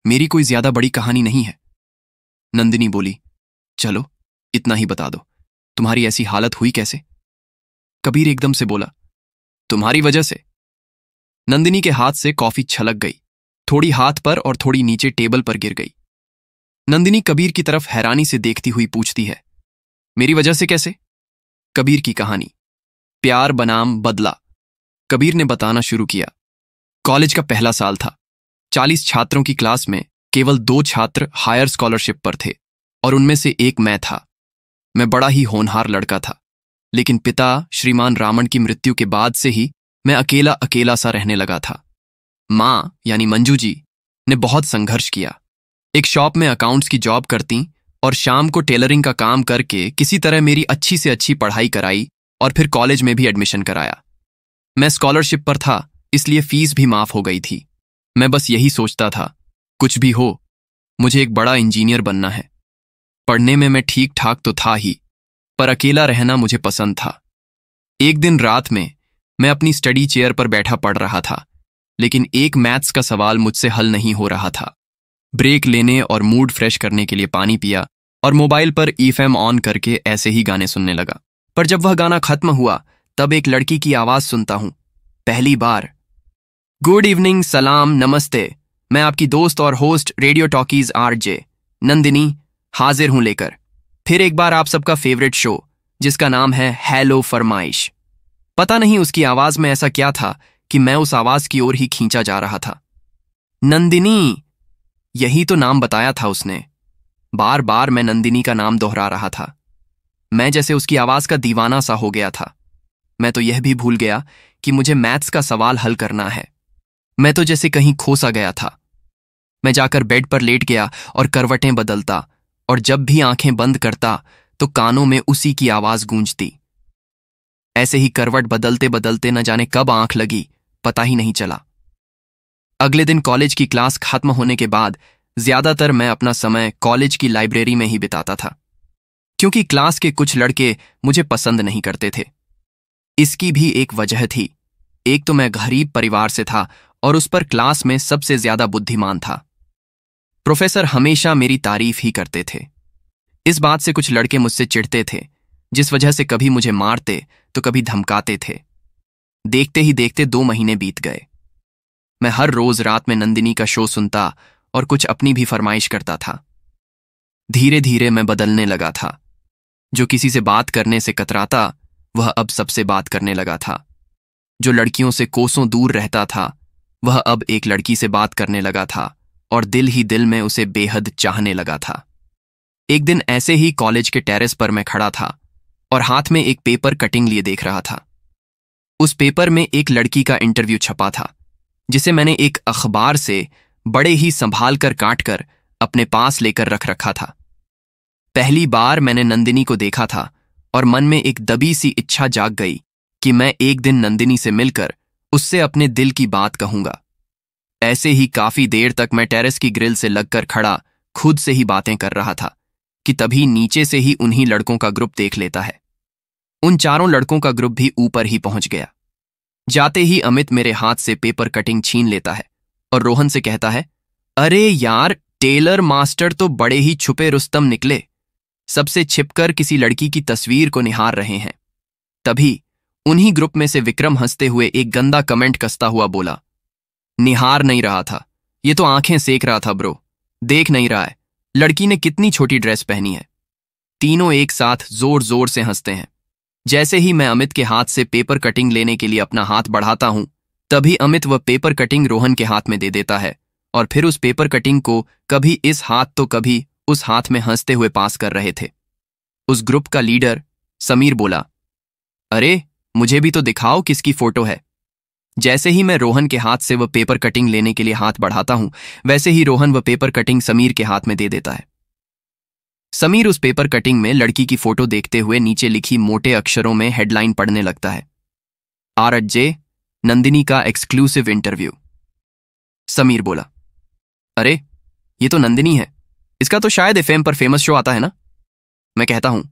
मेरी कोई ज्यादा बड़ी कहानी नहीं है। नंदिनी बोली, चलो इतना ही बता दो, तुम्हारी ऐसी हालत हुई कैसे? कबीर एकदम से बोला, तुम्हारी वजह से। नंदिनी के हाथ से कॉफी छलक गई, थोड़ी हाथ पर और थोड़ी नीचे टेबल पर गिर गई। नंदिनी कबीर की तरफ हैरानी से देखती हुई पूछती है, मेरी वजह से कैसे? कबीर की कहानी, प्यार बनाम बदला। कबीर ने बताना शुरू किया। कॉलेज का पहला साल था। 40 छात्रों की क्लास में केवल 2 छात्र हायर स्कॉलरशिप पर थे और उनमें से एक मैं था। मैं बड़ा ही होनहार लड़का था, लेकिन पिता श्रीमान रामन की मृत्यु के बाद से ही मैं अकेला अकेला सा रहने लगा था। माँ यानी मंजू जी ने बहुत संघर्ष किया। एक शॉप में अकाउंट्स की जॉब करती और शाम को टेलरिंग का काम करके किसी तरह मेरी अच्छी से अच्छी पढ़ाई कराई और फिर कॉलेज में भी एडमिशन कराया। मैं स्कॉलरशिप पर था, इसलिए फीस भी माफ हो गई थी। मैं बस यही सोचता था, कुछ भी हो, मुझे एक बड़ा इंजीनियर बनना है। पढ़ने में मैं ठीक ठाक तो था ही, पर अकेला रहना मुझे पसंद था। एक दिन रात में मैं अपनी स्टडी चेयर पर बैठा पढ़ रहा था, लेकिन एक मैथ्स का सवाल मुझसे हल नहीं हो रहा था। ब्रेक लेने और मूड फ्रेश करने के लिए पानी पिया और मोबाइल पर ईएफएम ऑन करके ऐसे ही गाने सुनने लगा। पर जब वह गाना खत्म हुआ तब एक लड़की की आवाज सुनता हूं, पहली बार। गुड इवनिंग, सलाम, नमस्ते। मैं आपकी दोस्त और host radio talkies RJ Nandini हाजिर हूं लेकर फिर एक बार आप सबका फेवरेट शो, जिसका नाम है हेलो फरमाइश। पता नहीं उसकी आवाज में ऐसा क्या था कि मैं उस आवाज की ओर ही खींचा जा रहा था। नंदिनी, यही तो नाम बताया था उसने। बार बार मैं नंदिनी का नाम दोहरा रहा था। मैं जैसे उसकी आवाज का दीवाना सा हो गया था। मैं तो यह भी भूल गया कि मुझे मैथ्स का सवाल हल करना है। मैं तो जैसे कहीं खो सा गया था। मैं जाकर बेड पर लेट गया और करवटें बदलता, और जब भी आंखें बंद करता तो कानों में उसी की आवाज गूंजती। ऐसे ही करवट बदलते बदलते न जाने कब आंख लगी, पता ही नहीं चला। अगले दिन कॉलेज की क्लास खत्म होने के बाद ज्यादातर मैं अपना समय कॉलेज की लाइब्रेरी में ही बिताता था, क्योंकि क्लास के कुछ लड़के मुझे पसंद नहीं करते थे। इसकी भी एक वजह थी। एक तो मैं गरीब परिवार से था और उस पर क्लास में सबसे ज्यादा बुद्धिमान था। प्रोफेसर हमेशा मेरी तारीफ ही करते थे। इस बात से कुछ लड़के मुझसे चिढ़ते थे, जिस वजह से कभी मुझे मारते तो कभी धमकाते थे। देखते ही देखते 2 महीने बीत गए। मैं हर रोज रात में नंदिनी का शो सुनता और कुछ अपनी भी फरमाइश करता था। धीरे धीरे मैं बदलने लगा था। जो किसी से बात करने से कतराता, वह अब सबसे बात करने लगा था। जो लड़कियों से कोसों दूर रहता था, वह अब एक लड़की से बात करने लगा था और दिल ही दिल में उसे बेहद चाहने लगा था। एक दिन ऐसे ही कॉलेज के टेरेस पर मैं खड़ा था और हाथ में एक पेपर कटिंग लिए देख रहा था। उस पेपर में एक लड़की का इंटरव्यू छपा था, जिसे मैंने एक अखबार से बड़े ही संभाल कर काट कर अपने पास लेकर रख रखा था। पहली बार मैंने नंदिनी को देखा था और मन में एक दबी सी इच्छा जाग गई कि मैं एक दिन नंदिनी से मिलकर उससे अपने दिल की बात कहूंगा। ऐसे ही काफी देर तक मैं टेरेस की ग्रिल से लगकर खड़ा खुद से ही बातें कर रहा था कि तभी नीचे से ही उन्हीं लड़कों का ग्रुप देख लेता है। उन चारों लड़कों का ग्रुप भी ऊपर ही पहुंच गया। जाते ही अमित मेरे हाथ से पेपर कटिंग छीन लेता है और रोहन से कहता है, अरे यार, टेलर मास्टर तो बड़े ही छुपे रुस्तम निकले, सबसे छिपकर किसी लड़की की तस्वीर को निहार रहे हैं। तभी उन्हीं ग्रुप में से विक्रम हंसते हुए एक गंदा कमेंट कसता हुआ बोला, निहार नहीं रहा था, ये तो आंखें सेक रहा था ब्रो। देख नहीं रहा है लड़की ने कितनी छोटी ड्रेस पहनी है। तीनों एक साथ जोर जोर से हंसते हैं। जैसे ही मैं अमित के हाथ से पेपर कटिंग लेने के लिए अपना हाथ बढ़ाता हूं, तभी अमित वह पेपर कटिंग रोहन के हाथ में दे देता है और फिर उस पेपर कटिंग को कभी इस हाथ तो कभी उस हाथ में हंसते हुए पास कर रहे थे। उस ग्रुप का लीडर समीर बोला, अरे मुझे भी तो दिखाओ किसकी फोटो है। जैसे ही मैं रोहन के हाथ से वह पेपर कटिंग लेने के लिए हाथ बढ़ाता हूं, वैसे ही रोहन वह पेपर कटिंग समीर के हाथ में दे देता है। समीर उस पेपर कटिंग में लड़की की फोटो देखते हुए नीचे लिखी मोटे अक्षरों में हेडलाइन पढ़ने लगता है, आरजे नंदिनी का एक्सक्लूसिव इंटरव्यू। समीर बोला, अरे ये तो नंदिनी है, इसका तो शायद एफएम पर फेमस शो आता है ना। मैं कहता हूं,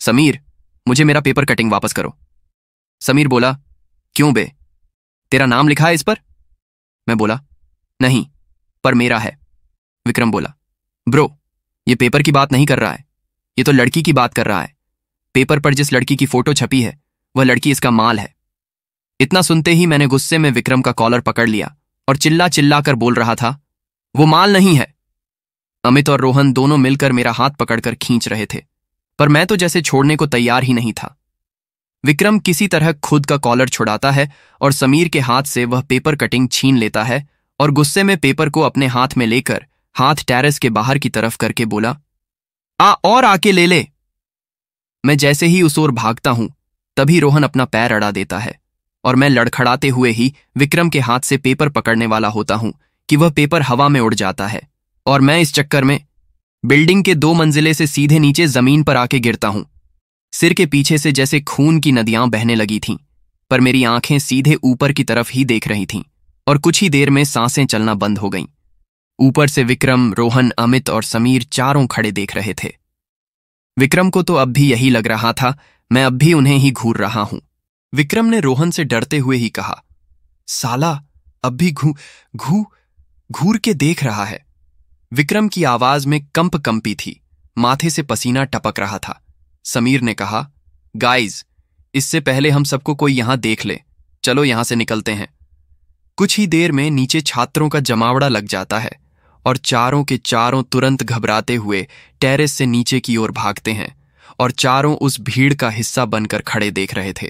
समीर मुझे मेरा पेपर कटिंग वापस करो। समीर बोला, क्यों बे, तेरा नाम लिखा है इस पर? मैं बोला, नहीं, पर मेरा है। विक्रम बोला, ब्रो ये पेपर की बात नहीं कर रहा है, ये तो लड़की की बात कर रहा है। पेपर पर जिस लड़की की फोटो छपी है वह लड़की इसका माल है। इतना सुनते ही मैंने गुस्से में विक्रम का कॉलर पकड़ लिया और चिल्ला चिल्ला कर बोल रहा था, वो माल नहीं है। अमित और रोहन दोनों मिलकर मेरा हाथ पकड़कर खींच रहे थे, पर मैं तो जैसे छोड़ने को तैयार ही नहीं था। विक्रम किसी तरह खुद का कॉलर छुड़ाता है और समीर के हाथ से वह पेपर कटिंग छीन लेता है और गुस्से में पेपर को अपने हाथ में लेकर हाथ टेरेस के बाहर की तरफ करके बोला, आ और आके ले ले। मैं जैसे ही उस ओर भागता हूं, तभी रोहन अपना पैर अड़ा देता है और मैं लड़खड़ाते हुए ही विक्रम के हाथ से पेपर पकड़ने वाला होता हूं कि वह पेपर हवा में उड़ जाता है और मैं इस चक्कर में बिल्डिंग के 2 मंजिले से सीधे नीचे जमीन पर आके गिरता हूं। सिर के पीछे से जैसे खून की नदियां बहने लगी थीं। पर मेरी आंखें सीधे ऊपर की तरफ ही देख रही थीं और कुछ ही देर में सांसें चलना बंद हो गईं। ऊपर से विक्रम, रोहन, अमित और समीर चारों खड़े देख रहे थे। विक्रम को तो अब भी यही लग रहा था, मैं अब भी उन्हें ही घूर रहा हूं। विक्रम ने रोहन से डरते हुए ही कहा, साला अब भी घूर के देख रहा है। विक्रम की आवाज में कंपी थी, माथे से पसीना टपक रहा था। समीर ने कहा, गाइज, इससे पहले हम सबको कोई यहां देख ले, चलो यहां से निकलते हैं। कुछ ही देर में नीचे छात्रों का जमावड़ा लग जाता है और चारों के चारों तुरंत घबराते हुए टेरेस से नीचे की ओर भागते हैं और चारों उस भीड़ का हिस्सा बनकर खड़े देख रहे थे।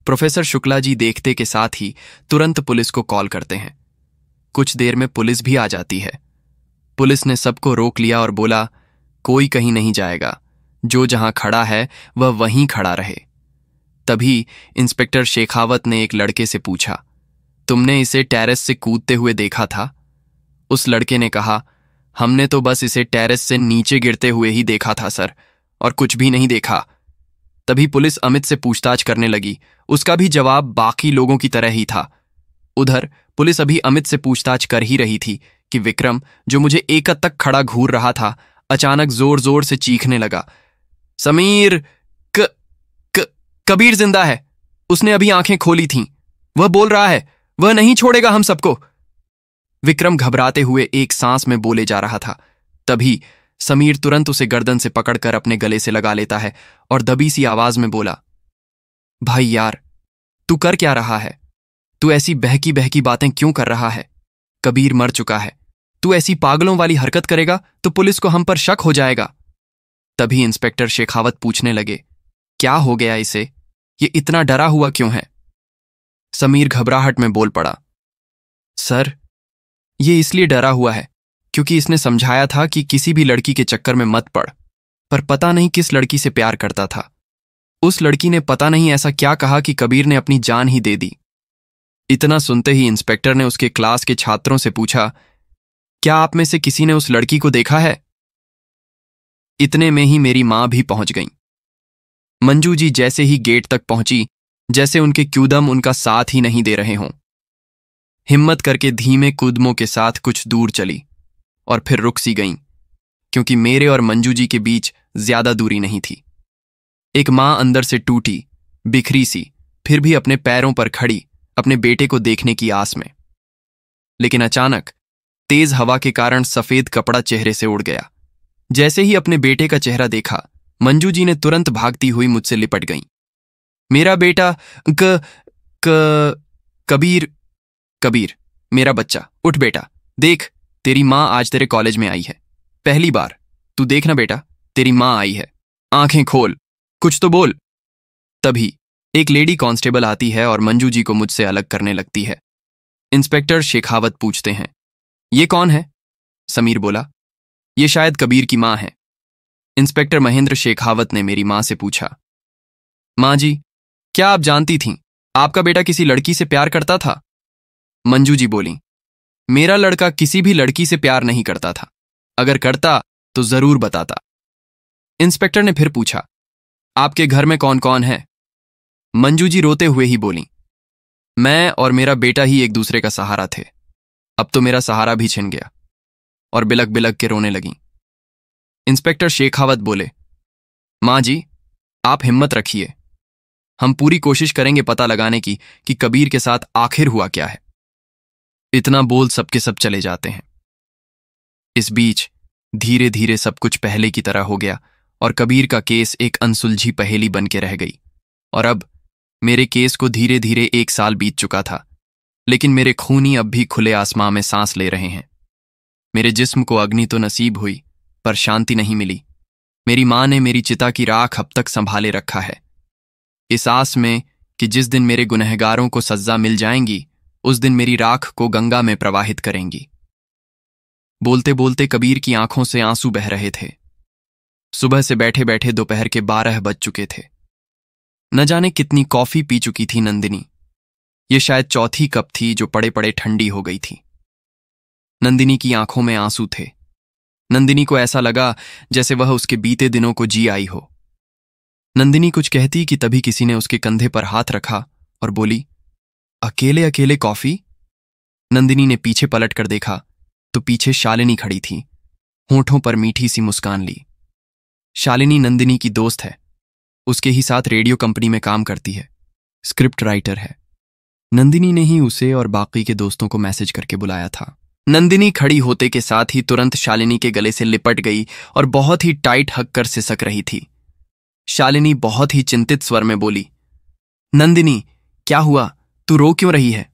प्रोफेसर शुक्ला जी देखते के साथ ही तुरंत पुलिस को कॉल करते हैं। कुछ देर में पुलिस भी आ जाती है। पुलिस ने सबको रोक लिया और बोला, कोई कहीं नहीं जाएगा, जो जहां खड़ा है वह वहीं खड़ा रहे। तभी इंस्पेक्टर शेखावत ने एक लड़के से पूछा, तुमने इसे टेरेस से कूदते हुए देखा था? उस लड़के ने कहा, हमने तो बस इसे टेरेस से नीचे गिरते हुए ही देखा था सर, और कुछ भी नहीं देखा। तभी पुलिस अमित से पूछताछ करने लगी। उसका भी जवाब बाकी लोगों की तरह ही था। उधर पुलिस अभी अमित से पूछताछ कर ही रही थी कि विक्रम, जो मुझे एकत तक खड़ा घूर रहा था, अचानक जोर जोर से चीखने लगा, समीर, कबीर जिंदा है, उसने अभी आंखें खोली थीं, वह बोल रहा है, वह नहीं छोड़ेगा हम सबको। विक्रम घबराते हुए एक सांस में बोले जा रहा था। तभी समीर तुरंत उसे गर्दन से पकड़कर अपने गले से लगा लेता है और दबी सी आवाज में बोला, भाई यार, तू कर क्या रहा है? तू ऐसी बहकी बहकी बातें क्यों कर रहा है? कबीर मर चुका है। तू ऐसी पागलों वाली हरकत करेगा तो पुलिस को हम पर शक हो जाएगा। तभी इंस्पेक्टर शेखावत पूछने लगे, क्या हो गया इसे? ये इतना डरा हुआ क्यों है? समीर घबराहट में बोल पड़ा, सर, ये इसलिए डरा हुआ है क्योंकि इसने समझाया था कि किसी भी लड़की के चक्कर में मत पड़, पर पता नहीं किस लड़की से प्यार करता था। उस लड़की ने पता नहीं ऐसा क्या कहा कि कबीर ने अपनी जान ही दे दी। इतना सुनते ही इंस्पेक्टर ने उसके क्लास के छात्रों से पूछा, क्या आप में से किसी ने उस लड़की को देखा है? इतने में ही मेरी मां भी पहुंच गईं। मंजू जी जैसे ही गेट तक पहुंची, जैसे उनके कूदम उनका साथ ही नहीं दे रहे हों। हिम्मत करके धीमे कूदमों के साथ कुछ दूर चली और फिर रुक सी गईं, क्योंकि मेरे और मंजू जी के बीच ज्यादा दूरी नहीं थी। एक मां अंदर से टूटी, बिखरी सी, फिर भी अपने पैरों पर खड़ी, अपने बेटे को देखने की आस में। लेकिन अचानक तेज हवा के कारण सफेद कपड़ा चेहरे से उड़ गया। जैसे ही अपने बेटे का चेहरा देखा, मंजू जी ने तुरंत भागती हुई मुझसे लिपट गईं। मेरा बेटा, कबीर, मेरा बच्चा, उठ बेटा, देख, तेरी मां आज तेरे कॉलेज में आई है, पहली बार। तू देख ना बेटा, तेरी मां आई है, आंखें खोल, कुछ तो बोल। तभी एक लेडी कांस्टेबल आती है और मंजू जी को मुझसे अलग करने लगती है। इंस्पेक्टर शेखावत पूछते हैं, ये कौन है? समीर बोला, ये शायद कबीर की मां है। इंस्पेक्टर महेंद्र शेखावत ने मेरी मां से पूछा, मां जी, क्या आप जानती थीं आपका बेटा किसी लड़की से प्यार करता था? मंजू जी बोली, मेरा लड़का किसी भी लड़की से प्यार नहीं करता था, अगर करता तो जरूर बताता। इंस्पेक्टर ने फिर पूछा, आपके घर में कौन कौन है? मंजू जी रोते हुए ही बोली, मैं और मेरा बेटा ही एक दूसरे का सहारा थे, अब तो मेरा सहारा भी छिन गया, और बिलक बिलक के रोने लगी। इंस्पेक्टर शेखावत बोले, मां जी, आप हिम्मत रखिए, हम पूरी कोशिश करेंगे पता लगाने की कि कबीर के साथ आखिर हुआ क्या है। इतना बोल सबके सब चले जाते हैं। इस बीच धीरे धीरे सब कुछ पहले की तरह हो गया और कबीर का केस एक अनसुलझी पहेली बन के रह गई। और अब मेरे केस को धीरे धीरे 1 साल बीत चुका था, लेकिन मेरे खूनी अब भी खुले आसमां में सांस ले रहे हैं। मेरे जिस्म को अग्नि तो नसीब हुई, पर शांति नहीं मिली। मेरी मां ने मेरी चिता की राख अब तक संभाले रखा है, इस आस में कि जिस दिन मेरे गुनहगारों को सज्जा मिल जाएंगी, उस दिन मेरी राख को गंगा में प्रवाहित करेंगी। बोलते बोलते कबीर की आंखों से आंसू बह रहे थे। सुबह से बैठे बैठे दोपहर के 12 बज चुके थे। न जाने कितनी कॉफी पी चुकी थी नंदिनी। ये शायद चौथी कप थी जो पड़े पड़े ठंडी हो गई थी। नंदिनी की आंखों में आंसू थे। नंदिनी को ऐसा लगा जैसे वह उसके बीते दिनों को जी आई हो। नंदिनी कुछ कहती कि तभी किसी ने उसके कंधे पर हाथ रखा और बोली, अकेले अकेले कॉफी? नंदिनी ने पीछे पलट कर देखा तो पीछे शालिनी खड़ी थी, होंठों पर मीठी सी मुस्कान ली। शालिनी नंदिनी की दोस्त है, उसके ही साथ रेडियो कंपनी में काम करती है, स्क्रिप्ट राइटर है। नंदिनी ने ही उसे और बाकी के दोस्तों को मैसेज करके बुलाया था। नंदिनी खड़ी होते के साथ ही तुरंत शालिनी के गले से लिपट गई और बहुत ही टाइट हक कर सिसक रही थी। शालिनी बहुत ही चिंतित स्वर में बोली, नंदिनी क्या हुआ, तू रो क्यों रही है?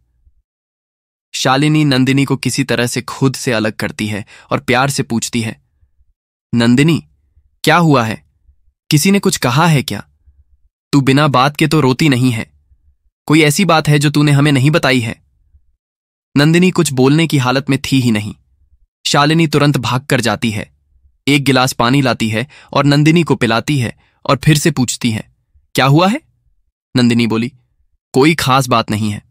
शालिनी नंदिनी को किसी तरह से खुद से अलग करती है और प्यार से पूछती है, नंदिनी क्या हुआ है? किसी ने कुछ कहा है क्या? तू बिना बात के तो रोती नहीं है, कोई ऐसी बात है जो तूने हमें नहीं बताई है? नंदिनी कुछ बोलने की हालत में थी ही नहीं। शालिनी तुरंत भाग कर जाती है, एक गिलास पानी लाती है और नंदिनी को पिलाती है और फिर से पूछती है, क्या हुआ है? नंदिनी बोली, कोई खास बात नहीं है।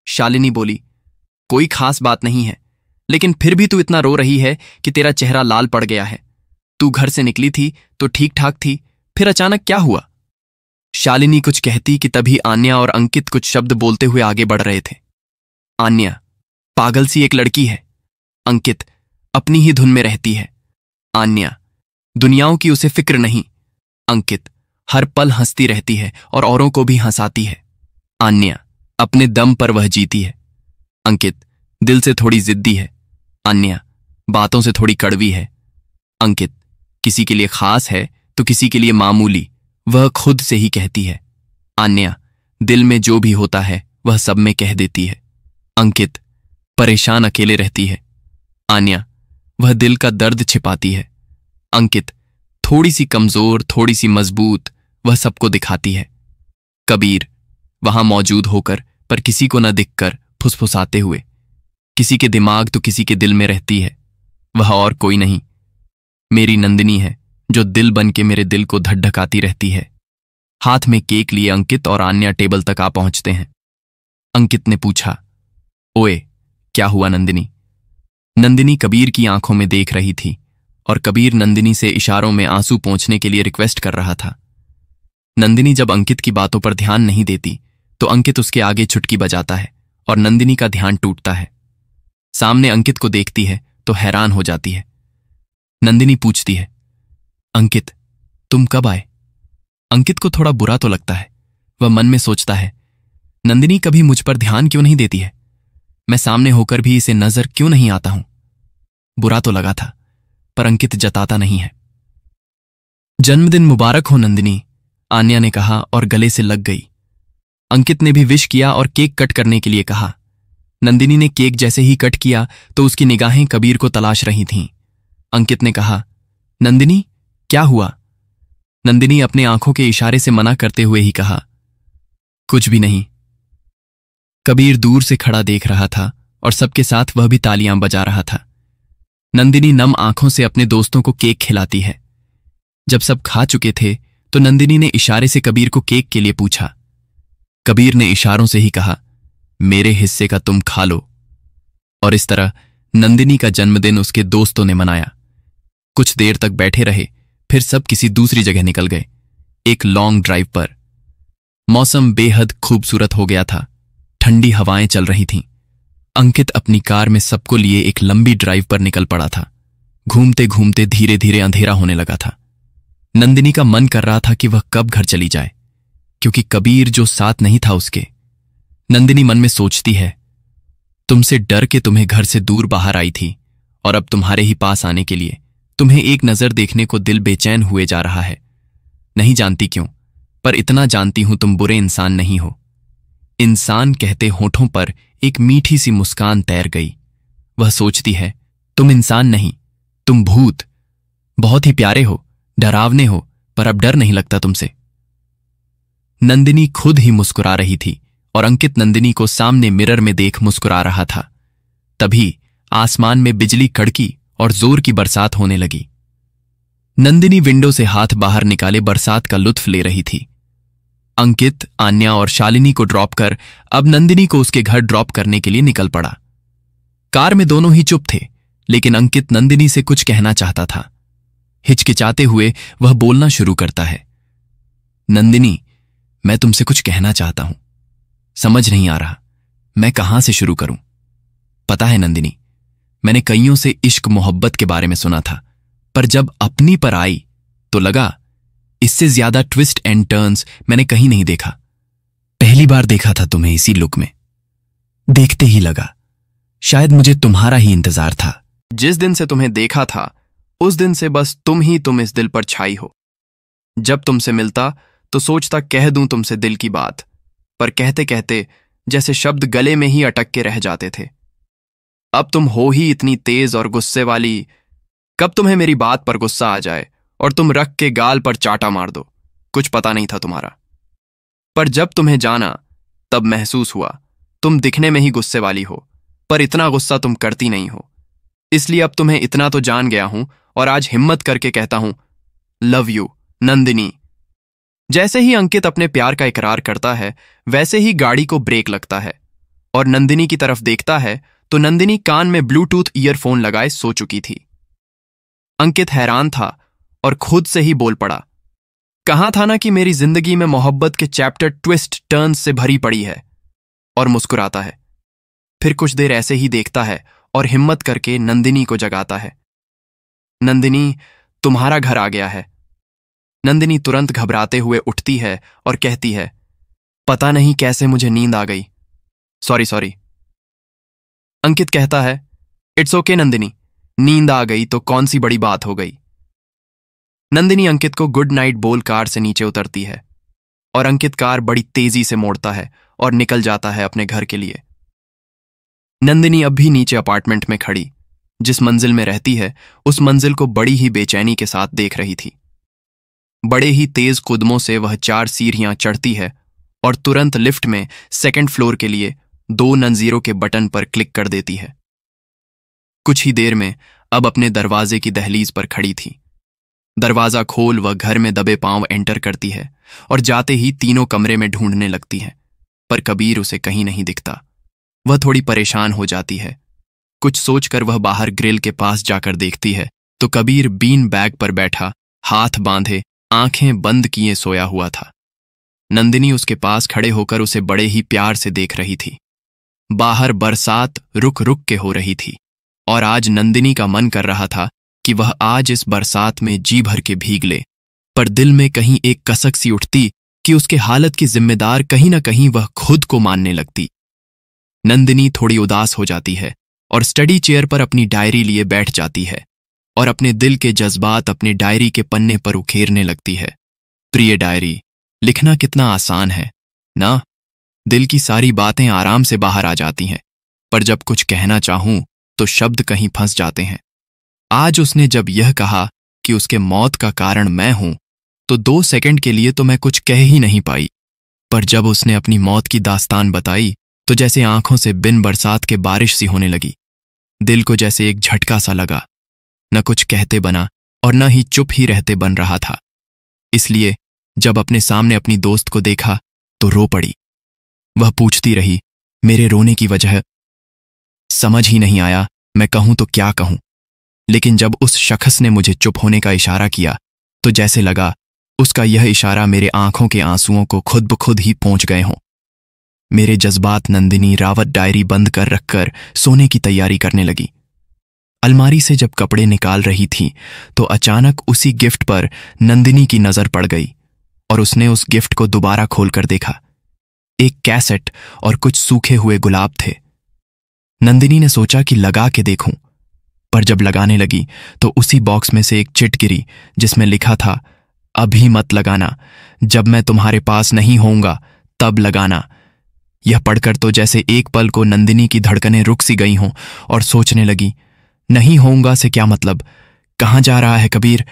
शालिनी बोली, कोई खास बात नहीं है, लेकिन फिर भी तू इतना रो रही है कि तेरा चेहरा लाल पड़ गया है। तू घर से निकली थी तो ठीक ठाक थी, फिर अचानक क्या हुआ? शालिनी कुछ कहती कि तभी आन्या और अंकित कुछ शब्द बोलते हुए आगे बढ़ रहे थे। आन्या, पागल सी एक लड़की है। अंकित, अपनी ही धुन में रहती है। आन्या, दुनियाओं की उसे फिक्र नहीं। अंकित, हर पल हंसती रहती है और औरों को भी हंसाती है। आन्या, अपने दम पर वह जीती है। अंकित, दिल से थोड़ी जिद्दी है। आन्या, बातों से थोड़ी कड़वी है। अंकित, किसी के लिए खास है तो किसी के लिए मामूली, वह खुद से ही कहती है। आन्या, दिल में जो भी होता है वह सब में कह देती है। अंकित, परेशान अकेले रहती है। आन्या, वह दिल का दर्द छिपाती है। अंकित, थोड़ी सी कमजोर, थोड़ी सी मजबूत, वह सबको दिखाती है। कबीर, वहां मौजूद होकर पर किसी को न दिखकर फुसफुसाते हुए, किसी के दिमाग तो किसी के दिल में रहती है। वह और कोई नहीं, मेरी नंदिनी है जो दिल बन के मेरे दिल को धड़धकाती रहती है। हाथ में केक लिए अंकित और आन्या टेबल तक आ पहुंचते हैं। अंकित ने पूछा, ओए क्या हुआ नंदिनी? नंदिनी कबीर की आंखों में देख रही थी और कबीर नंदिनी से इशारों में आंसू पोंछने के लिए रिक्वेस्ट कर रहा था। नंदिनी जब अंकित की बातों पर ध्यान नहीं देती तो अंकित उसके आगे चुटकी बजाता है और नंदिनी का ध्यान टूटता है। सामने अंकित को देखती है तो हैरान हो जाती है। नंदिनी पूछती है, अंकित तुम कब आए? अंकित को थोड़ा बुरा तो लगता है। वह मन में सोचता है, नंदिनी कभी मुझ पर ध्यान क्यों नहीं देती है? मैं सामने होकर भी इसे नजर क्यों नहीं आता हूं? बुरा तो लगा था, पर अंकित जताता नहीं है। जन्मदिन मुबारक हो नंदिनी, आन्या ने कहा और गले से लग गई। अंकित ने भी विश किया और केक कट करने के लिए कहा। नंदिनी ने केक जैसे ही कट किया तो उसकी निगाहें कबीर को तलाश रही थीं। अंकित ने कहा, नंदिनी क्या हुआ? नंदिनी अपने आंखों के इशारे से मना करते हुए ही कहा, कुछ भी नहीं। कबीर दूर से खड़ा देख रहा था और सबके साथ वह भी तालियां बजा रहा था। नंदिनी नम आंखों से अपने दोस्तों को केक खिलाती है। जब सब खा चुके थे तो नंदिनी ने इशारे से कबीर को केक के लिए पूछा। कबीर ने इशारों से ही कहा, मेरे हिस्से का तुम खा लो। और इस तरह नंदिनी का जन्मदिन उसके दोस्तों ने मनाया। कुछ देर तक बैठे रहे, फिर सब किसी दूसरी जगह निकल गए, एक लॉन्ग ड्राइव पर। मौसम बेहद खूबसूरत हो गया था, ठंडी हवाएं चल रही थीं। अंकित अपनी कार में सबको लिए एक लंबी ड्राइव पर निकल पड़ा था। घूमते घूमते धीरे धीरे अंधेरा होने लगा था। नंदिनी का मन कर रहा था कि वह कब घर चली जाए, क्योंकि कबीर जो साथ नहीं था उसके। नंदिनी मन में सोचती है, तुमसे डर के तुम्हें घर से दूर बाहर आई थी और अब तुम्हारे ही पास आने के लिए तुम्हें एक नजर देखने को दिल बेचैन हुए जा रहा है। नहीं जानती क्यों, पर इतना जानती हूं तुम बुरे इंसान नहीं हो। इंसान कहते होठों पर एक मीठी सी मुस्कान तैर गई। वह सोचती है, तुम इंसान नहीं, तुम भूत। बहुत ही प्यारे हो, डरावने हो, पर अब डर नहीं लगता तुमसे। नंदिनी खुद ही मुस्कुरा रही थी और अंकित नंदिनी को सामने मिरर में देख मुस्कुरा रहा था। तभी आसमान में बिजली कड़की और जोर की बरसात होने लगी। नंदिनी विंडो से हाथ बाहर निकाले बरसात का लुत्फ ले रही थी। अंकित, आन्या और शालिनी को ड्रॉप कर अब नंदिनी को उसके घर ड्रॉप करने के लिए निकल पड़ा। कार में दोनों ही चुप थे, लेकिन अंकित नंदिनी से कुछ कहना चाहता था। हिचकिचाते हुए वह बोलना शुरू करता है, नंदिनी, मैं तुमसे कुछ कहना चाहता हूं। समझ नहीं आ रहा मैं कहां से शुरू करूं। पता है नंदिनी, मैंने कईयों से इश्क मोहब्बत के बारे में सुना था, पर जब अपनी पर आई तो लगा इससे ज्यादा ट्विस्ट एंड टर्न्स मैंने कहीं नहीं देखा। पहली बार देखा था तुम्हें इसी लुक में, देखते ही लगा शायद मुझे तुम्हारा ही इंतजार था। जिस दिन से तुम्हें देखा था उस दिन से बस तुम इस दिल पर छाई हो। जब तुमसे मिलता तो सोचता कह दूं तुमसे दिल की बात, पर कहते कहते जैसे शब्द गले में ही अटक के रह जाते थे। अब तुम हो ही इतनी तेज और गुस्से वाली, कब तुम्हें मेरी बात पर गुस्सा आ जाए और तुम रख के गाल पर चाटा मार दो, कुछ पता नहीं था तुम्हारा। पर जब तुम्हें जाना तब महसूस हुआ तुम दिखने में ही गुस्से वाली हो, पर इतना गुस्सा तुम करती नहीं हो। इसलिए अब तुम्हें इतना तो जान गया हूं और आज हिम्मत करके कहता हूं, लव यू नंदिनी। जैसे ही अंकित अपने प्यार का इकरार करता है वैसे ही गाड़ी को ब्रेक लगता है और नंदिनी की तरफ देखता है तो नंदिनी कान में ब्लूटूथ ईयरफोन लगाए सो चुकी थी। अंकित हैरान था और खुद से ही बोल पड़ा, कहा था ना कि मेरी जिंदगी में मोहब्बत के चैप्टर ट्विस्ट टर्न्स से भरी पड़ी है, और मुस्कुराता है। फिर कुछ देर ऐसे ही देखता है और हिम्मत करके नंदिनी को जगाता है। नंदिनी, तुम्हारा घर आ गया है। नंदिनी तुरंत घबराते हुए उठती है और कहती है, पता नहीं कैसे मुझे नींद आ गई, सॉरी। अंकित कहता है, इट्स ओके नंदिनी, नींद आ गई तो कौन सी बड़ी बात हो गई। नंदिनी अंकित को गुड नाइट बोल कार से नीचे उतरती है और अंकित कार बड़ी तेजी से मोड़ता है और निकल जाता है अपने घर के लिए। नंदिनी अब भी नीचे अपार्टमेंट में खड़ी जिस मंजिल में रहती है उस मंजिल को बड़ी ही बेचैनी के साथ देख रही थी। बड़े ही तेज कदमों से वह 4 सीढ़ियां चढ़ती है और तुरंत लिफ्ट में सेकंड फ्लोर के लिए 2 नंजीरों के बटन पर क्लिक कर देती है। कुछ ही देर में अब अपने दरवाजे की दहलीज पर खड़ी थी। दरवाजा खोल वह घर में दबे पांव एंटर करती है और जाते ही तीनों कमरे में ढूंढने लगती है, पर कबीर उसे कहीं नहीं दिखता। वह थोड़ी परेशान हो जाती है। कुछ सोचकर वह बाहर ग्रिल के पास जाकर देखती है तो कबीर बीन बैग पर बैठा, हाथ बांधे, आंखें बंद किए सोया हुआ था। नंदिनी उसके पास खड़े होकर उसे बड़े ही प्यार से देख रही थी। बाहर बरसात रुक रुक के हो रही थी और आज नंदिनी का मन कर रहा था कि वह आज इस बरसात में जी भर के भीग ले, पर दिल में कहीं एक कसक सी उठती कि उसके हालत की जिम्मेदार कहीं ना कहीं वह खुद को मानने लगती। नंदिनी थोड़ी उदास हो जाती है और स्टडी चेयर पर अपनी डायरी लिए बैठ जाती है और अपने दिल के जज्बात अपने डायरी के पन्ने पर उखेरने लगती है। प्रिय डायरी, लिखना कितना आसान है ना। दिल की सारी बातें आराम से बाहर आ जाती हैं, पर जब कुछ कहना चाहूं तो शब्द कहीं फंस जाते हैं। आज उसने जब यह कहा कि उसके मौत का कारण मैं हूं तो 2 सेकंड के लिए तो मैं कुछ कह ही नहीं पाई, पर जब उसने अपनी मौत की दास्तान बताई तो जैसे आंखों से बिन बरसात के बारिश सी होने लगी। दिल को जैसे एक झटका सा लगा। न कुछ कहते बना और न ही चुप ही रहते बन रहा था। इसलिए जब अपने सामने अपनी दोस्त को देखा तो रो पड़ी। वह पूछती रही, मेरे रोने की वजह? समझ ही नहीं आया मैं कहूं तो क्या कहूं। लेकिन जब उस शख्स ने मुझे चुप होने का इशारा किया तो जैसे लगा उसका यह इशारा मेरे आंखों के आंसुओं को खुद ब खुद ही पहुंच गए हों। मेरे जज्बात नंदिनी रावत डायरी बंद कर रखकर सोने की तैयारी करने लगी। अलमारी से जब कपड़े निकाल रही थी तो अचानक उसी गिफ्ट पर नंदिनी की नजर पड़ गई और उसने उस गिफ्ट को दोबारा खोलकर देखा। एक कैसेट और कुछ सूखे हुए गुलाब थे। नंदिनी ने सोचा कि लगा के देखूं, पर जब लगाने लगी तो उसी बॉक्स में से एक चिट गिरी जिसमें लिखा था, अभी मत लगाना, जब मैं तुम्हारे पास नहीं होऊंगा तब लगाना। यह पढ़कर तो जैसे एक पल को नंदिनी की धड़कनें रुक सी गई हों और सोचने लगी, नहीं होऊंगा से क्या मतलब, कहाँ जा रहा है कबीर।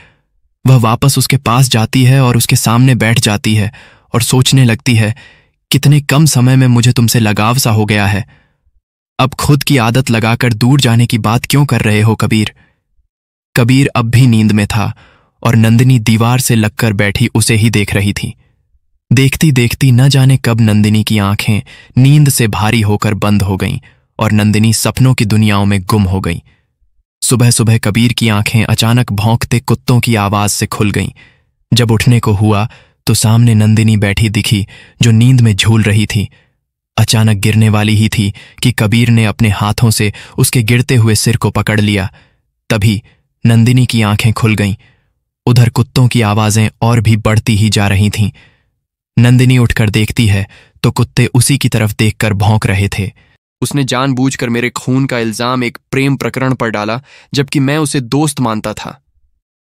वह वापस उसके पास जाती है और उसके सामने बैठ जाती है और सोचने लगती है, कितने कम समय में मुझे तुमसे लगाव सा हो गया है। अब खुद की आदत लगाकर दूर जाने की बात क्यों कर रहे हो कबीर। कबीर अब भी नींद में था और नंदिनी दीवार से लगकर बैठी उसे ही देख रही थी। देखती देखती न जाने कब नंदिनी की आंखें नींद से भारी होकर बंद हो गईं और नंदिनी सपनों की दुनियाओं में गुम हो गई। सुबह सुबह कबीर की आंखें अचानक भौंकते कुत्तों की आवाज से खुल गईं। जब उठने को हुआ तो सामने नंदिनी बैठी दिखी, जो नींद में झूल रही थी। अचानक गिरने वाली ही थी कि कबीर ने अपने हाथों से उसके गिरते हुए सिर को पकड़ लिया। तभी नंदिनी की आंखें खुल गईं। उधर कुत्तों की आवाजें और भी बढ़ती ही जा रही थीं। नंदिनी उठकर देखती है तो कुत्ते उसी की तरफ देखकर भौंक रहे थे। उसने जानबूझकर मेरे खून का इल्जाम एक प्रेम प्रकरण पर डाला, जबकि मैं उसे दोस्त मानता था।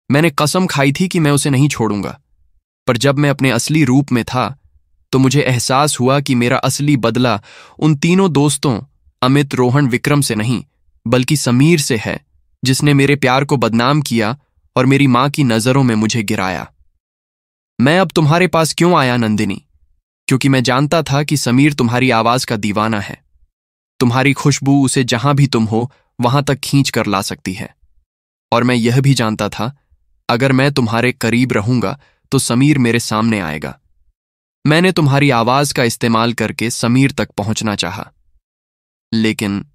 मैंने कसम खाई थी कि मैं उसे नहीं छोड़ूंगा, पर जब मैं अपने असली रूप में था तो मुझे एहसास हुआ कि मेरा असली बदला उन तीनों दोस्तों अमित, रोहन, विक्रम से नहीं, बल्कि समीर से है, जिसने मेरे प्यार को बदनाम किया और मेरी मां की नजरों में मुझे गिराया। मैं अब तुम्हारे पास क्यों आया नंदिनी? क्योंकि मैं जानता था कि समीर तुम्हारी आवाज का दीवाना है। तुम्हारी खुशबू उसे जहां भी तुम हो वहां तक खींच कर ला सकती है। और मैं यह भी जानता था, अगर मैं तुम्हारे करीब रहूंगा तो समीर मेरे सामने आएगा। मैंने तुम्हारी आवाज का इस्तेमाल करके समीर तक पहुंचना चाहा। लेकिन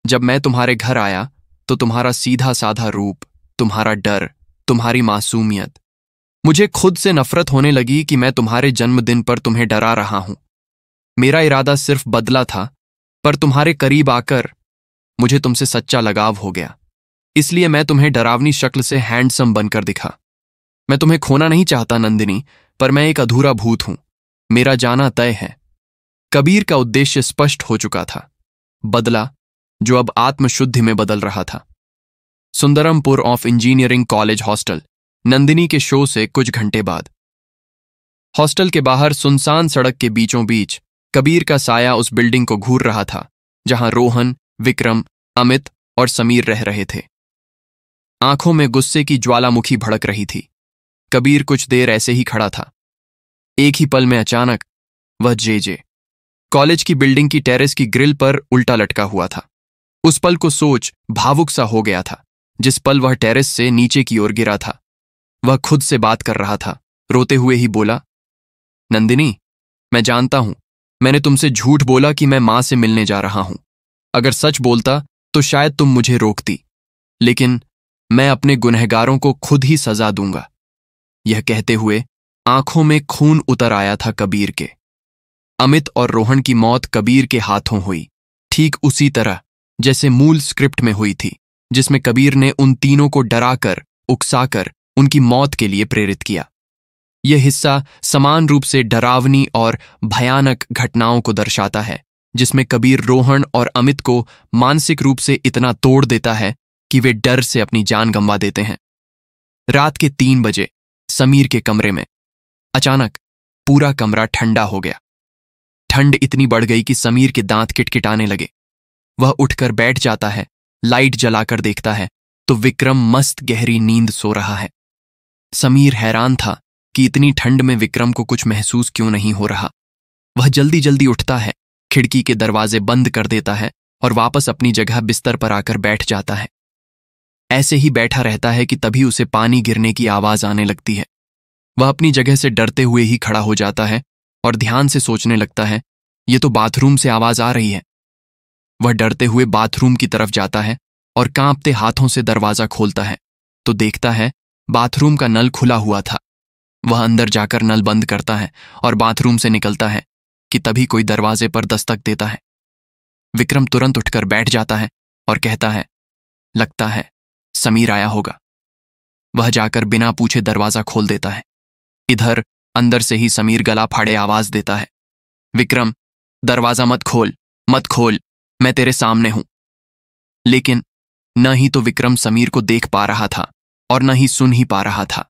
जब मैं तुम्हारे घर आया तो तुम्हारा सीधा साधा रूप, तुम्हारा डर, तुम्हारी मासूमियत, मुझे खुद से नफरत होने लगी कि मैं तुम्हारे जन्मदिन पर तुम्हें डरा रहा हूं। मेरा इरादा सिर्फ बदला था, पर तुम्हारे करीब आकर मुझे तुमसे सच्चा लगाव हो गया। इसलिए मैं तुम्हें डरावनी शक्ल से हैंडसम बनकर दिखा। मैं तुम्हें खोना नहीं चाहता नंदिनी, पर मैं एक अधूरा भूत हूं। मेरा जाना तय है। कबीर का उद्देश्य स्पष्ट हो चुका था। बदला जो अब आत्मशुद्धि में बदल रहा था। Sundarampur of engineering college hostel, Nandini के शो से कुछ घंटे बाद। हॉस्टल के बाहर सुनसान सड़क के बीचों बीच कबीर का साया उस बिल्डिंग को घूर रहा था जहां रोहन, विक्रम, अमित और समीर रह रहे थे। आंखों में गुस्से की ज्वालामुखी भड़क रही थी। कबीर कुछ देर ऐसे ही खड़ा था। एक ही पल में अचानक वह जे कॉलेज की बिल्डिंग की टेरेस की ग्रिल पर उल्टा लटका हुआ था। उस पल को सोच भावुक सा हो गया था, जिस पल वह टेरेस से नीचे की ओर गिरा था। वह खुद से बात कर रहा था, रोते हुए ही बोला, नंदिनी, मैं जानता हूं मैंने तुमसे झूठ बोला कि मैं मां से मिलने जा रहा हूं। अगर सच बोलता तो शायद तुम मुझे रोकती, लेकिन मैं अपने गुनहगारों को खुद ही सजा दूंगा। यह कहते हुए आंखों में खून उतर आया था कबीर के। अमित और रोहन की मौत कबीर के हाथों हुई, ठीक उसी तरह जैसे मूल स्क्रिप्ट में हुई थी, जिसमें कबीर ने उन तीनों को डराकर, उकसाकर उनकी मौत के लिए प्रेरित किया। यह हिस्सा समान रूप से डरावनी और भयानक घटनाओं को दर्शाता है, जिसमें कबीर रोहन और अमित को मानसिक रूप से इतना तोड़ देता है कि वे डर से अपनी जान गंवा देते हैं। रात के 3 बजे समीर के कमरे में अचानक पूरा कमरा ठंडा हो गया। ठंड इतनी बढ़ गई कि समीर के दांत किटकिटाने लगे। वह उठकर बैठ जाता है, लाइट जलाकर देखता है तो विक्रम मस्त गहरी नींद सो रहा है। समीर हैरान था कि इतनी ठंड में विक्रम को कुछ महसूस क्यों नहीं हो रहा। वह जल्दी जल्दी उठता है, खिड़की के दरवाजे बंद कर देता है और वापस अपनी जगह बिस्तर पर आकर बैठ जाता है। ऐसे ही बैठा रहता है कि तभी उसे पानी गिरने की आवाज आने लगती है। वह अपनी जगह से डरते हुए ही खड़ा हो जाता है और ध्यान से सोचने लगता है, ये तो बाथरूम से आवाज आ रही है। वह डरते हुए बाथरूम की तरफ जाता है और कांपते हाथों से दरवाजा खोलता है तो देखता है बाथरूम का नल खुला हुआ था। वह अंदर जाकर नल बंद करता है और बाथरूम से निकलता है कि तभी कोई दरवाजे पर दस्तक देता है। विक्रम तुरंत उठकर बैठ जाता है और कहता है, लगता है समीर आया होगा। वह जाकर बिना पूछे दरवाजा खोल देता है। इधर अंदर से ही समीर गला फाड़े आवाज देता है, विक्रम, दरवाजा मत खोल, मत खोल, मैं तेरे सामने हूं। लेकिन न ही तो विक्रम समीर को देख पा रहा था और न ही सुन ही पा रहा था।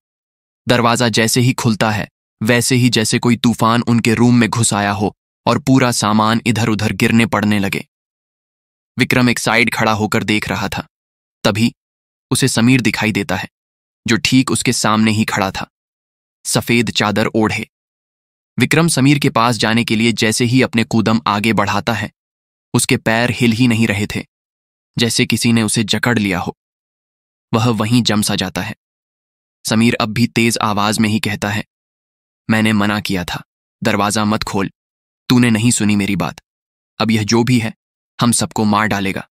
दरवाजा जैसे ही खुलता है वैसे ही जैसे कोई तूफान उनके रूम में घुस आया हो और पूरा सामान इधर उधर गिरने पड़ने लगे। विक्रम एक साइड खड़ा होकर देख रहा था। तभी उसे समीर दिखाई देता है, जो ठीक उसके सामने ही खड़ा था, सफेद चादर ओढ़े। विक्रम समीर के पास जाने के लिए जैसे ही अपने कूदम आगे बढ़ाता है, उसके पैर हिल ही नहीं रहे थे, जैसे किसी ने उसे जकड़ लिया हो। वह वहीं जम सा जाता है। समीर अब भी तेज आवाज में ही कहता है, मैंने मना किया था, दरवाजा मत खोल। तूने नहीं सुनी मेरी बात। अब यह जो भी है हम सबको मार डालेगा।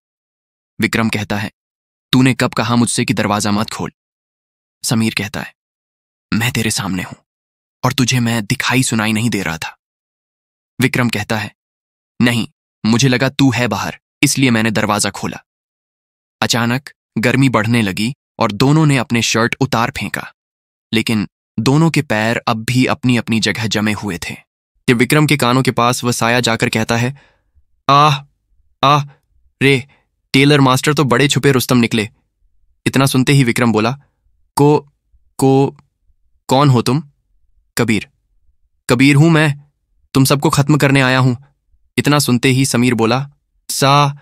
विक्रम कहता है, तूने कब कहा मुझसे कि दरवाजा मत खोल? समीर कहता है, मैं तेरे सामने हूं, और तुझे मैं दिखाई सुनाई नहीं दे रहा था। विक्रम कहता है, नहीं, मुझे लगा तू है बाहर, इसलिए मैंने दरवाजा खोला। अचानक गर्मी बढ़ने लगी और दोनों ने अपने शर्ट उतार फेंका, लेकिन दोनों के पैर अब भी अपनी अपनी जगह जमे हुए थे कि विक्रम के कानों के पास वह साया जाकर कहता है, आह आह रे, टेलर मास्टर तो बड़े छुपे रुस्तम निकले। इतना सुनते ही विक्रम बोला, को कौन हो तुम? कबीर, कबीर हूं मैं, तुम सबको खत्म करने आया हूं। इतना सुनते ही समीर बोला, सा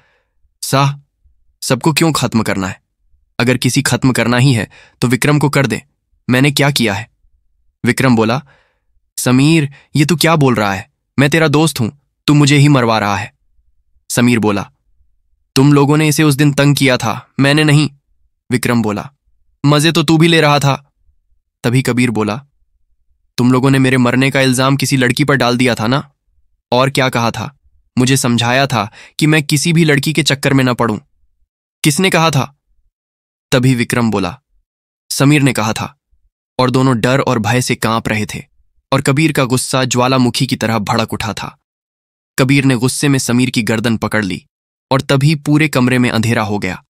सबको क्यों खत्म करना है? अगर किसी खत्म करना ही है तो विक्रम को कर दे, मैंने क्या किया है? विक्रम बोला, समीर ये तू क्या बोल रहा है? मैं तेरा दोस्त हूं, तू मुझे ही मरवा रहा है। समीर बोला, तुम लोगों ने इसे उस दिन तंग किया था, मैंने नहीं। विक्रम बोला, मजे तो तू भी ले रहा था। तभी कबीर बोला, तुम लोगों ने मेरे मरने का इल्जाम किसी लड़की पर डाल दिया था ना? और क्या कहा था? मुझे समझाया था कि मैं किसी भी लड़की के चक्कर में न पड़ूं। किसने कहा था? तभी विक्रम बोला, समीर ने कहा था। और दोनों डर और भय से कांप रहे थे और कबीर का गुस्सा ज्वालामुखी की तरह भड़क उठा था। कबीर ने गुस्से में समीर की गर्दन पकड़ ली और तभी पूरे कमरे में अंधेरा हो गया।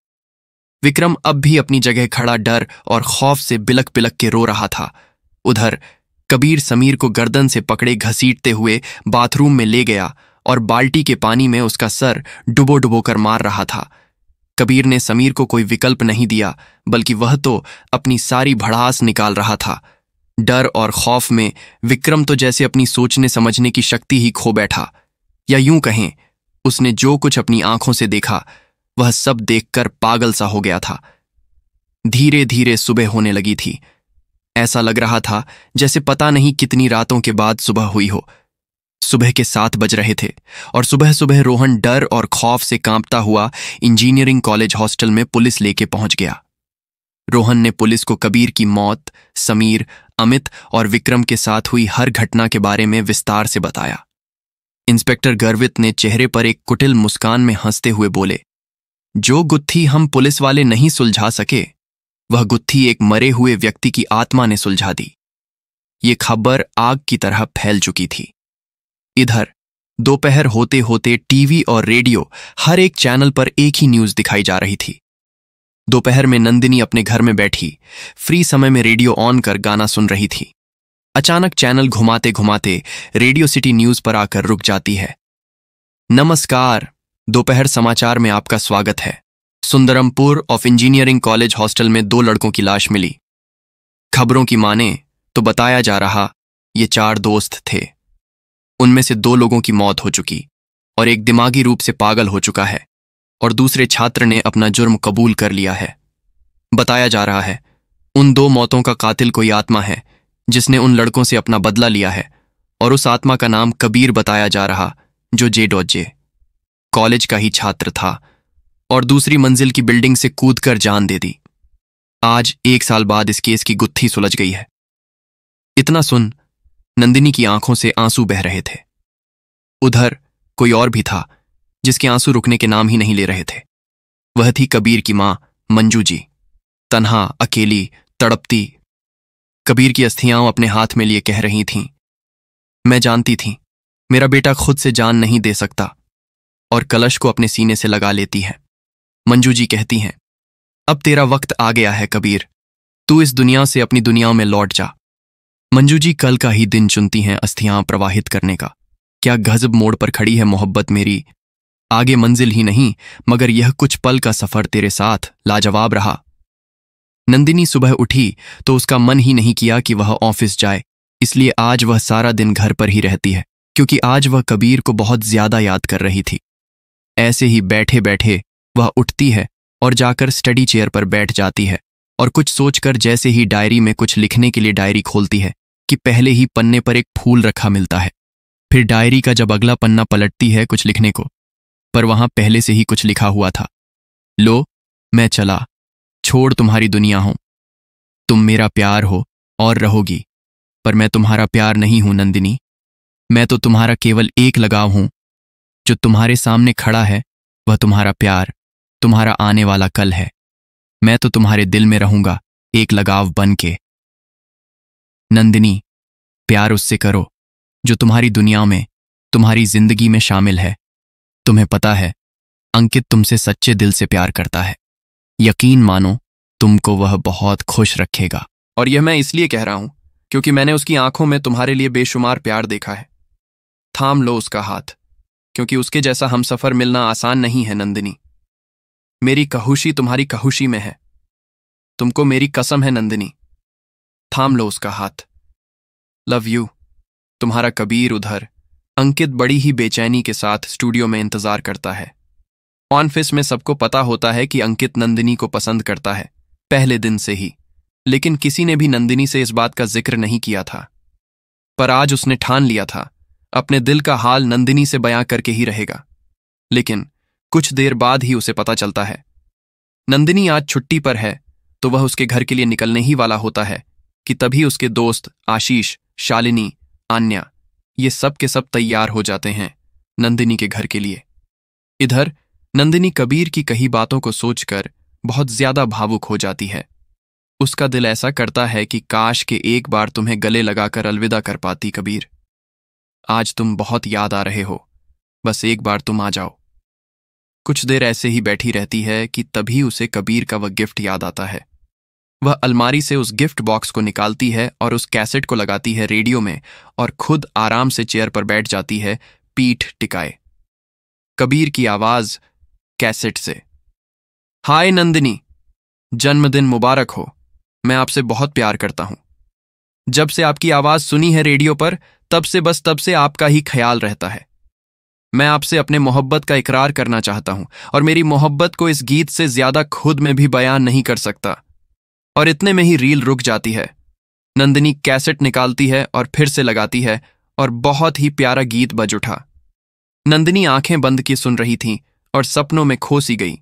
विक्रम अब भी अपनी जगह खड़ा डर और खौफ से बिलक बिलक के रो रहा था। उधर कबीर समीर को गर्दन से पकड़े घसीटते हुए बाथरूम में ले गया और बाल्टी के पानी में उसका सर डुबो डुबो कर मार रहा था। कबीर ने समीर को कोई विकल्प नहीं दिया, बल्कि वह तो अपनी सारी भड़ास निकाल रहा था। डर और खौफ में विक्रम तो जैसे अपनी सोचने समझने की शक्ति ही खो बैठा, या यूं कहें, उसने जो कुछ अपनी आंखों से देखा वह सब देखकर पागल सा हो गया था। धीरे धीरे सुबह होने लगी थी। ऐसा लग रहा था जैसे पता नहीं कितनी रातों के बाद सुबह हुई हो। सुबह के 7 बज रहे थे और सुबह सुबह रोहन डर और खौफ से कांपता हुआ इंजीनियरिंग कॉलेज हॉस्टल में पुलिस लेके पहुंच गया। रोहन ने पुलिस को कबीर की मौत, समीर, अमित और विक्रम के साथ हुई हर घटना के बारे में विस्तार से बताया। इंस्पेक्टर गर्वित ने चेहरे पर एक कुटिल मुस्कान में हंसते हुए बोले, जो गुत्थी हम पुलिस वाले नहीं सुलझा सके, वह गुत्थी एक मरे हुए व्यक्ति की आत्मा ने सुलझा दी। ये खबर आग की तरह फैल चुकी थी। इधर दोपहर होते होते टीवी और रेडियो हर एक चैनल पर एक ही न्यूज दिखाई जा रही थी। दोपहर में नंदिनी अपने घर में बैठी फ्री समय में रेडियो ऑन कर गाना सुन रही थी। अचानक चैनल घुमाते घुमाते रेडियो सिटी न्यूज पर आकर रुक जाती है। नमस्कार, दोपहर समाचार में आपका स्वागत है। सुंदरमपुर ऑफ इंजीनियरिंग कॉलेज हॉस्टल में 2 लड़कों की लाश मिली। खबरों की माने तो बताया जा रहा ये 4 दोस्त थे। उनमें से 2 लोगों की मौत हो चुकी और एक दिमागी रूप से पागल हो चुका है और दूसरे छात्र ने अपना जुर्म कबूल कर लिया है। बताया जा रहा है उन 2 मौतों का कातिल कोई आत्मा है जिसने उन लड़कों से अपना बदला लिया है और उस आत्मा का नाम कबीर बताया जा रहा, जो जे कॉलेज का ही छात्र था और दूसरी मंजिल की बिल्डिंग से कूदकर जान दे दी। आज 1 साल बाद इस केस की गुत्थी सुलझ गई है। इतना सुन नंदिनी की आंखों से आंसू बह रहे थे। उधर कोई और भी था जिसके आंसू रुकने के नाम ही नहीं ले रहे थे। वह थी कबीर की मां मंजू जी, तन्हा, अकेली, तड़पती। कबीर की अस्थियां अपने हाथ में लिए कह रही थीं, मैं जानती थी मेरा बेटा खुद से जान नहीं दे सकता, और कलश को अपने सीने से लगा लेती है। मंजू जी कहती हैं, अब तेरा वक्त आ गया है कबीर, तू इस दुनिया से अपनी दुनिया में लौट जा। मंजू जी कल का ही दिन चुनती हैं अस्थियां प्रवाहित करने का। क्या गजब मोड़ पर खड़ी है मोहब्बत मेरी। आगे मंजिल ही नहीं मगर यह कुछ पल का सफर तेरे साथ लाजवाब रहा। नंदिनी सुबह उठी तो उसका मन ही नहीं किया कि वह ऑफिस जाए, इसलिए आज वह सारा दिन घर पर ही रहती है, क्योंकि आज वह कबीर को बहुत ज्यादा याद कर रही थी। ऐसे ही बैठे बैठे वह उठती है और जाकर स्टडी चेयर पर बैठ जाती है और कुछ सोचकर जैसे ही डायरी में कुछ लिखने के लिए डायरी खोलती है कि पहले ही पन्ने पर एक फूल रखा मिलता है। फिर डायरी का जब अगला पन्ना पलटती है कुछ लिखने को, पर वहां पहले से ही कुछ लिखा हुआ था, लो मैं चला, छोड़ तुम्हारी दुनिया हूं, तुम मेरा प्यार हो और रहोगी, पर मैं तुम्हारा प्यार नहीं हूं नंदिनी, मैं तो तुम्हारा केवल एक लगाव हूं। जो तुम्हारे सामने खड़ा है वह तुम्हारा प्यार, तुम्हारा आने वाला कल है। मैं तो तुम्हारे दिल में रहूंगा एक लगाव बन के। नंदिनी, प्यार उससे करो जो तुम्हारी दुनिया में, तुम्हारी जिंदगी में शामिल है। तुम्हें पता है, अंकित तुमसे सच्चे दिल से प्यार करता है। यकीन मानो, तुमको वह बहुत खुश रखेगा। और यह मैं इसलिए कह रहा हूं क्योंकि मैंने उसकी आंखों में तुम्हारे लिए बेशुमार प्यार देखा है। थाम लो उसका हाथ, क्योंकि उसके जैसा हमसफर मिलना आसान नहीं है नंदिनी। मेरी कहुशी तुम्हारी कहुशी में है। तुमको मेरी कसम है नंदिनी। थाम लो उसका हाथ। Love you. तुम्हारा कबीर। उधर अंकित बड़ी ही बेचैनी के साथ स्टूडियो में इंतजार करता है। ऑफिस में सबको पता होता है कि अंकित नंदिनी को पसंद करता है, पहले दिन से ही। लेकिन किसी ने भी नंदिनी से इस बात का जिक्र नहीं किया था। पर आज उसने ठान लिया था, अपने दिल का हाल नंदिनी से बयां करके ही रहेगा। लेकिन कुछ देर बाद ही उसे पता चलता है, नंदिनी आज छुट्टी पर है, तो वह उसके घर के लिए निकलने ही वाला होता है कि तभी उसके दोस्त आशीष, शालिनी, आन्या, ये सब के सब तैयार हो जाते हैं नंदिनी के घर के लिए। इधर नंदिनी कबीर की कही बातों को सोचकर बहुत ज्यादा भावुक हो जाती है। उसका दिल ऐसा करता है कि काश के एक बार तुम्हें गले लगाकर अलविदा कर पाती कबीर। आज तुम बहुत याद आ रहे हो, बस एक बार तुम आ जाओ। कुछ देर ऐसे ही बैठी रहती है कि तभी उसे कबीर का वह गिफ्ट याद आता है। वह अलमारी से उस गिफ्ट बॉक्स को निकालती है और उस कैसेट को लगाती है रेडियो में और खुद आराम से चेयर पर बैठ जाती है, पीठ टिकाए। कबीर की आवाज कैसेट से, हाय नंदिनी, जन्मदिन मुबारक हो। मैं आपसे बहुत प्यार करता हूं। जब से आपकी आवाज सुनी है रेडियो पर, तब से आपका ही ख्याल रहता है। मैं आपसे अपने मोहब्बत का इकरार करना चाहता हूं और मेरी मोहब्बत को इस गीत से ज्यादा खुद में भी बयान नहीं कर सकता। और इतने में ही रील रुक जाती है। नंदिनी कैसेट निकालती है और फिर से लगाती है और बहुत ही प्यारा गीत बज उठा। नंदिनी आंखें बंद की सुन रही थी और सपनों में खो सी गई।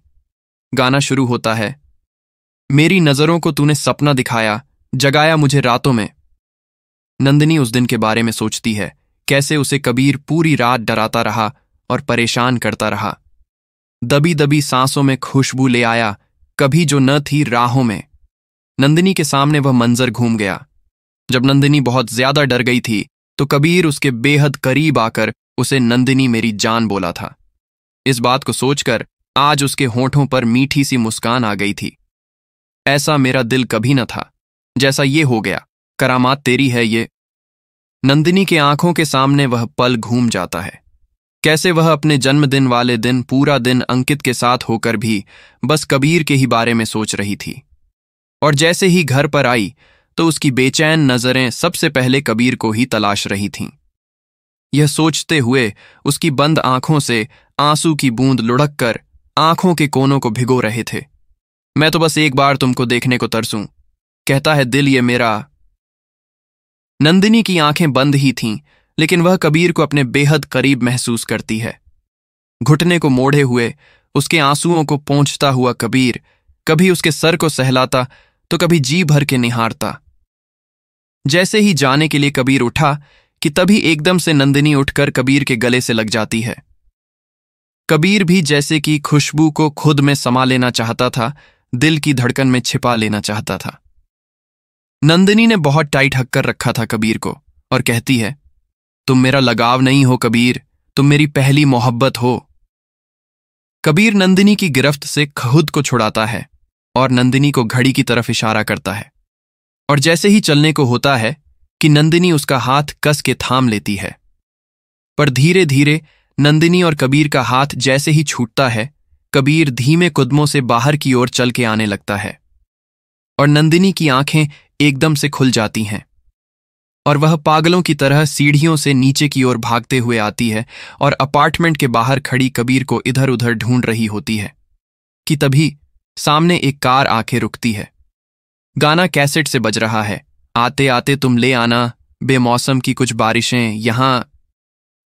गाना शुरू होता है, मेरी नजरों को तूने सपना दिखाया, जगाया मुझे रातों में। नंदिनी उस दिन के बारे में सोचती है, कैसे उसे कबीर पूरी रात डराता रहा और परेशान करता रहा। दबी दबी सांसों में खुशबू ले आया, कभी जो न थी राहों में। नंदिनी के सामने वह मंजर घूम गया। जब नंदिनी बहुत ज्यादा डर गई थी, तो कबीर उसके बेहद करीब आकर उसे नंदिनी मेरी जान बोला था। इस बात को सोचकर आज उसके होंठों पर मीठी सी मुस्कान आ गई थी। ऐसा मेरा दिल कभी न था, जैसा ये हो गया, करामात तेरी है ये। नंदिनी के आंखों के सामने वह पल घूम जाता है, कैसे वह अपने जन्मदिन वाले दिन पूरा दिन अंकित के साथ होकर भी बस कबीर के ही बारे में सोच रही थी। और जैसे ही घर पर आई तो उसकी बेचैन नजरें सबसे पहले कबीर को ही तलाश रही थीं। यह सोचते हुए उसकी बंद आंखों से आंसू की बूंद लुढ़क कर आंखों के कोनों को भिगो रहे थे। मैं तो बस एक बार तुमको देखने को तरसूं, कहता है दिल ये मेरा। नंदिनी की आंखें बंद ही थीं, लेकिन वह कबीर को अपने बेहद करीब महसूस करती है। घुटने को मोड़े हुए उसके आंसुओं को पोंछता हुआ कबीर कभी उसके सर को सहलाता तो कभी जी भर के निहारता। जैसे ही जाने के लिए कबीर उठा कि तभी एकदम से नंदिनी उठकर कबीर के गले से लग जाती है। कबीर भी जैसे कि खुशबू को खुद में समा लेना चाहता था, दिल की धड़कन में छिपा लेना चाहता था। नंदिनी ने बहुत टाइट हक कर रखा था कबीर को और कहती है, तुम मेरा लगाव नहीं हो कबीर, तुम मेरी पहली मोहब्बत हो। कबीर नंदिनी की गिरफ्त से खुद को छुड़ाता है और नंदिनी को घड़ी की तरफ इशारा करता है। और जैसे ही चलने को होता है कि नंदिनी उसका हाथ कस के थाम लेती है। पर धीरे धीरे नंदिनी और कबीर का हाथ जैसे ही छूटता है, कबीर धीमे कदमों से बाहर की ओर चल के आने लगता है और नंदिनी की आंखें एकदम से खुल जाती हैं और वह पागलों की तरह सीढ़ियों से नीचे की ओर भागते हुए आती है और अपार्टमेंट के बाहर खड़ी कबीर को इधर उधर ढूंढ रही होती है कि तभी सामने एक कार आके रुकती है। गाना कैसेट से बज रहा है, आते आते तुम ले आना, बेमौसम की कुछ बारिशें यहां।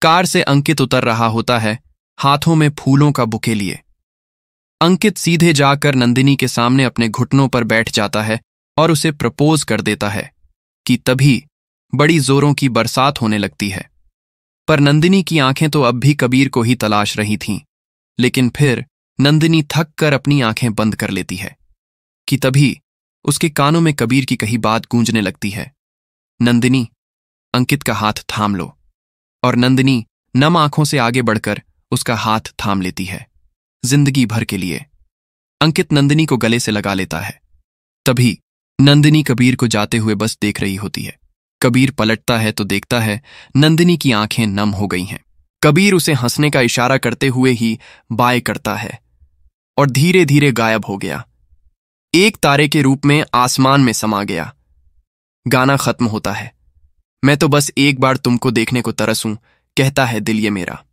कार से अंकित उतर रहा होता है, हाथों में फूलों का बुके लिए। अंकित सीधे जाकर नंदिनी के सामने अपने घुटनों पर बैठ जाता है और उसे प्रपोज कर देता है कि तभी बड़ी जोरों की बरसात होने लगती है। पर नंदिनी की आंखें तो अब भी कबीर को ही तलाश रही थीं। लेकिन फिर नंदिनी थक कर अपनी आंखें बंद कर लेती है कि तभी उसके कानों में कबीर की कही बात गूंजने लगती है, नंदिनी, अंकित का हाथ थाम लो। और नंदिनी नम आंखों से आगे बढ़कर उसका हाथ थाम लेती है, जिंदगी भर के लिए। अंकित नंदिनी को गले से लगा लेता है। तभी नंदिनी कबीर को जाते हुए बस देख रही होती है। कबीर पलटता है तो देखता है नंदिनी की आंखें नम हो गई हैं। कबीर उसे हंसने का इशारा करते हुए ही बाय करता है और धीरे धीरे गायब हो गया। एक तारे के रूप में आसमान में समा गया। गाना खत्म होता है। मैं तो बस एक बार तुमको देखने को तरसूं, कहता है दिल ये मेरा।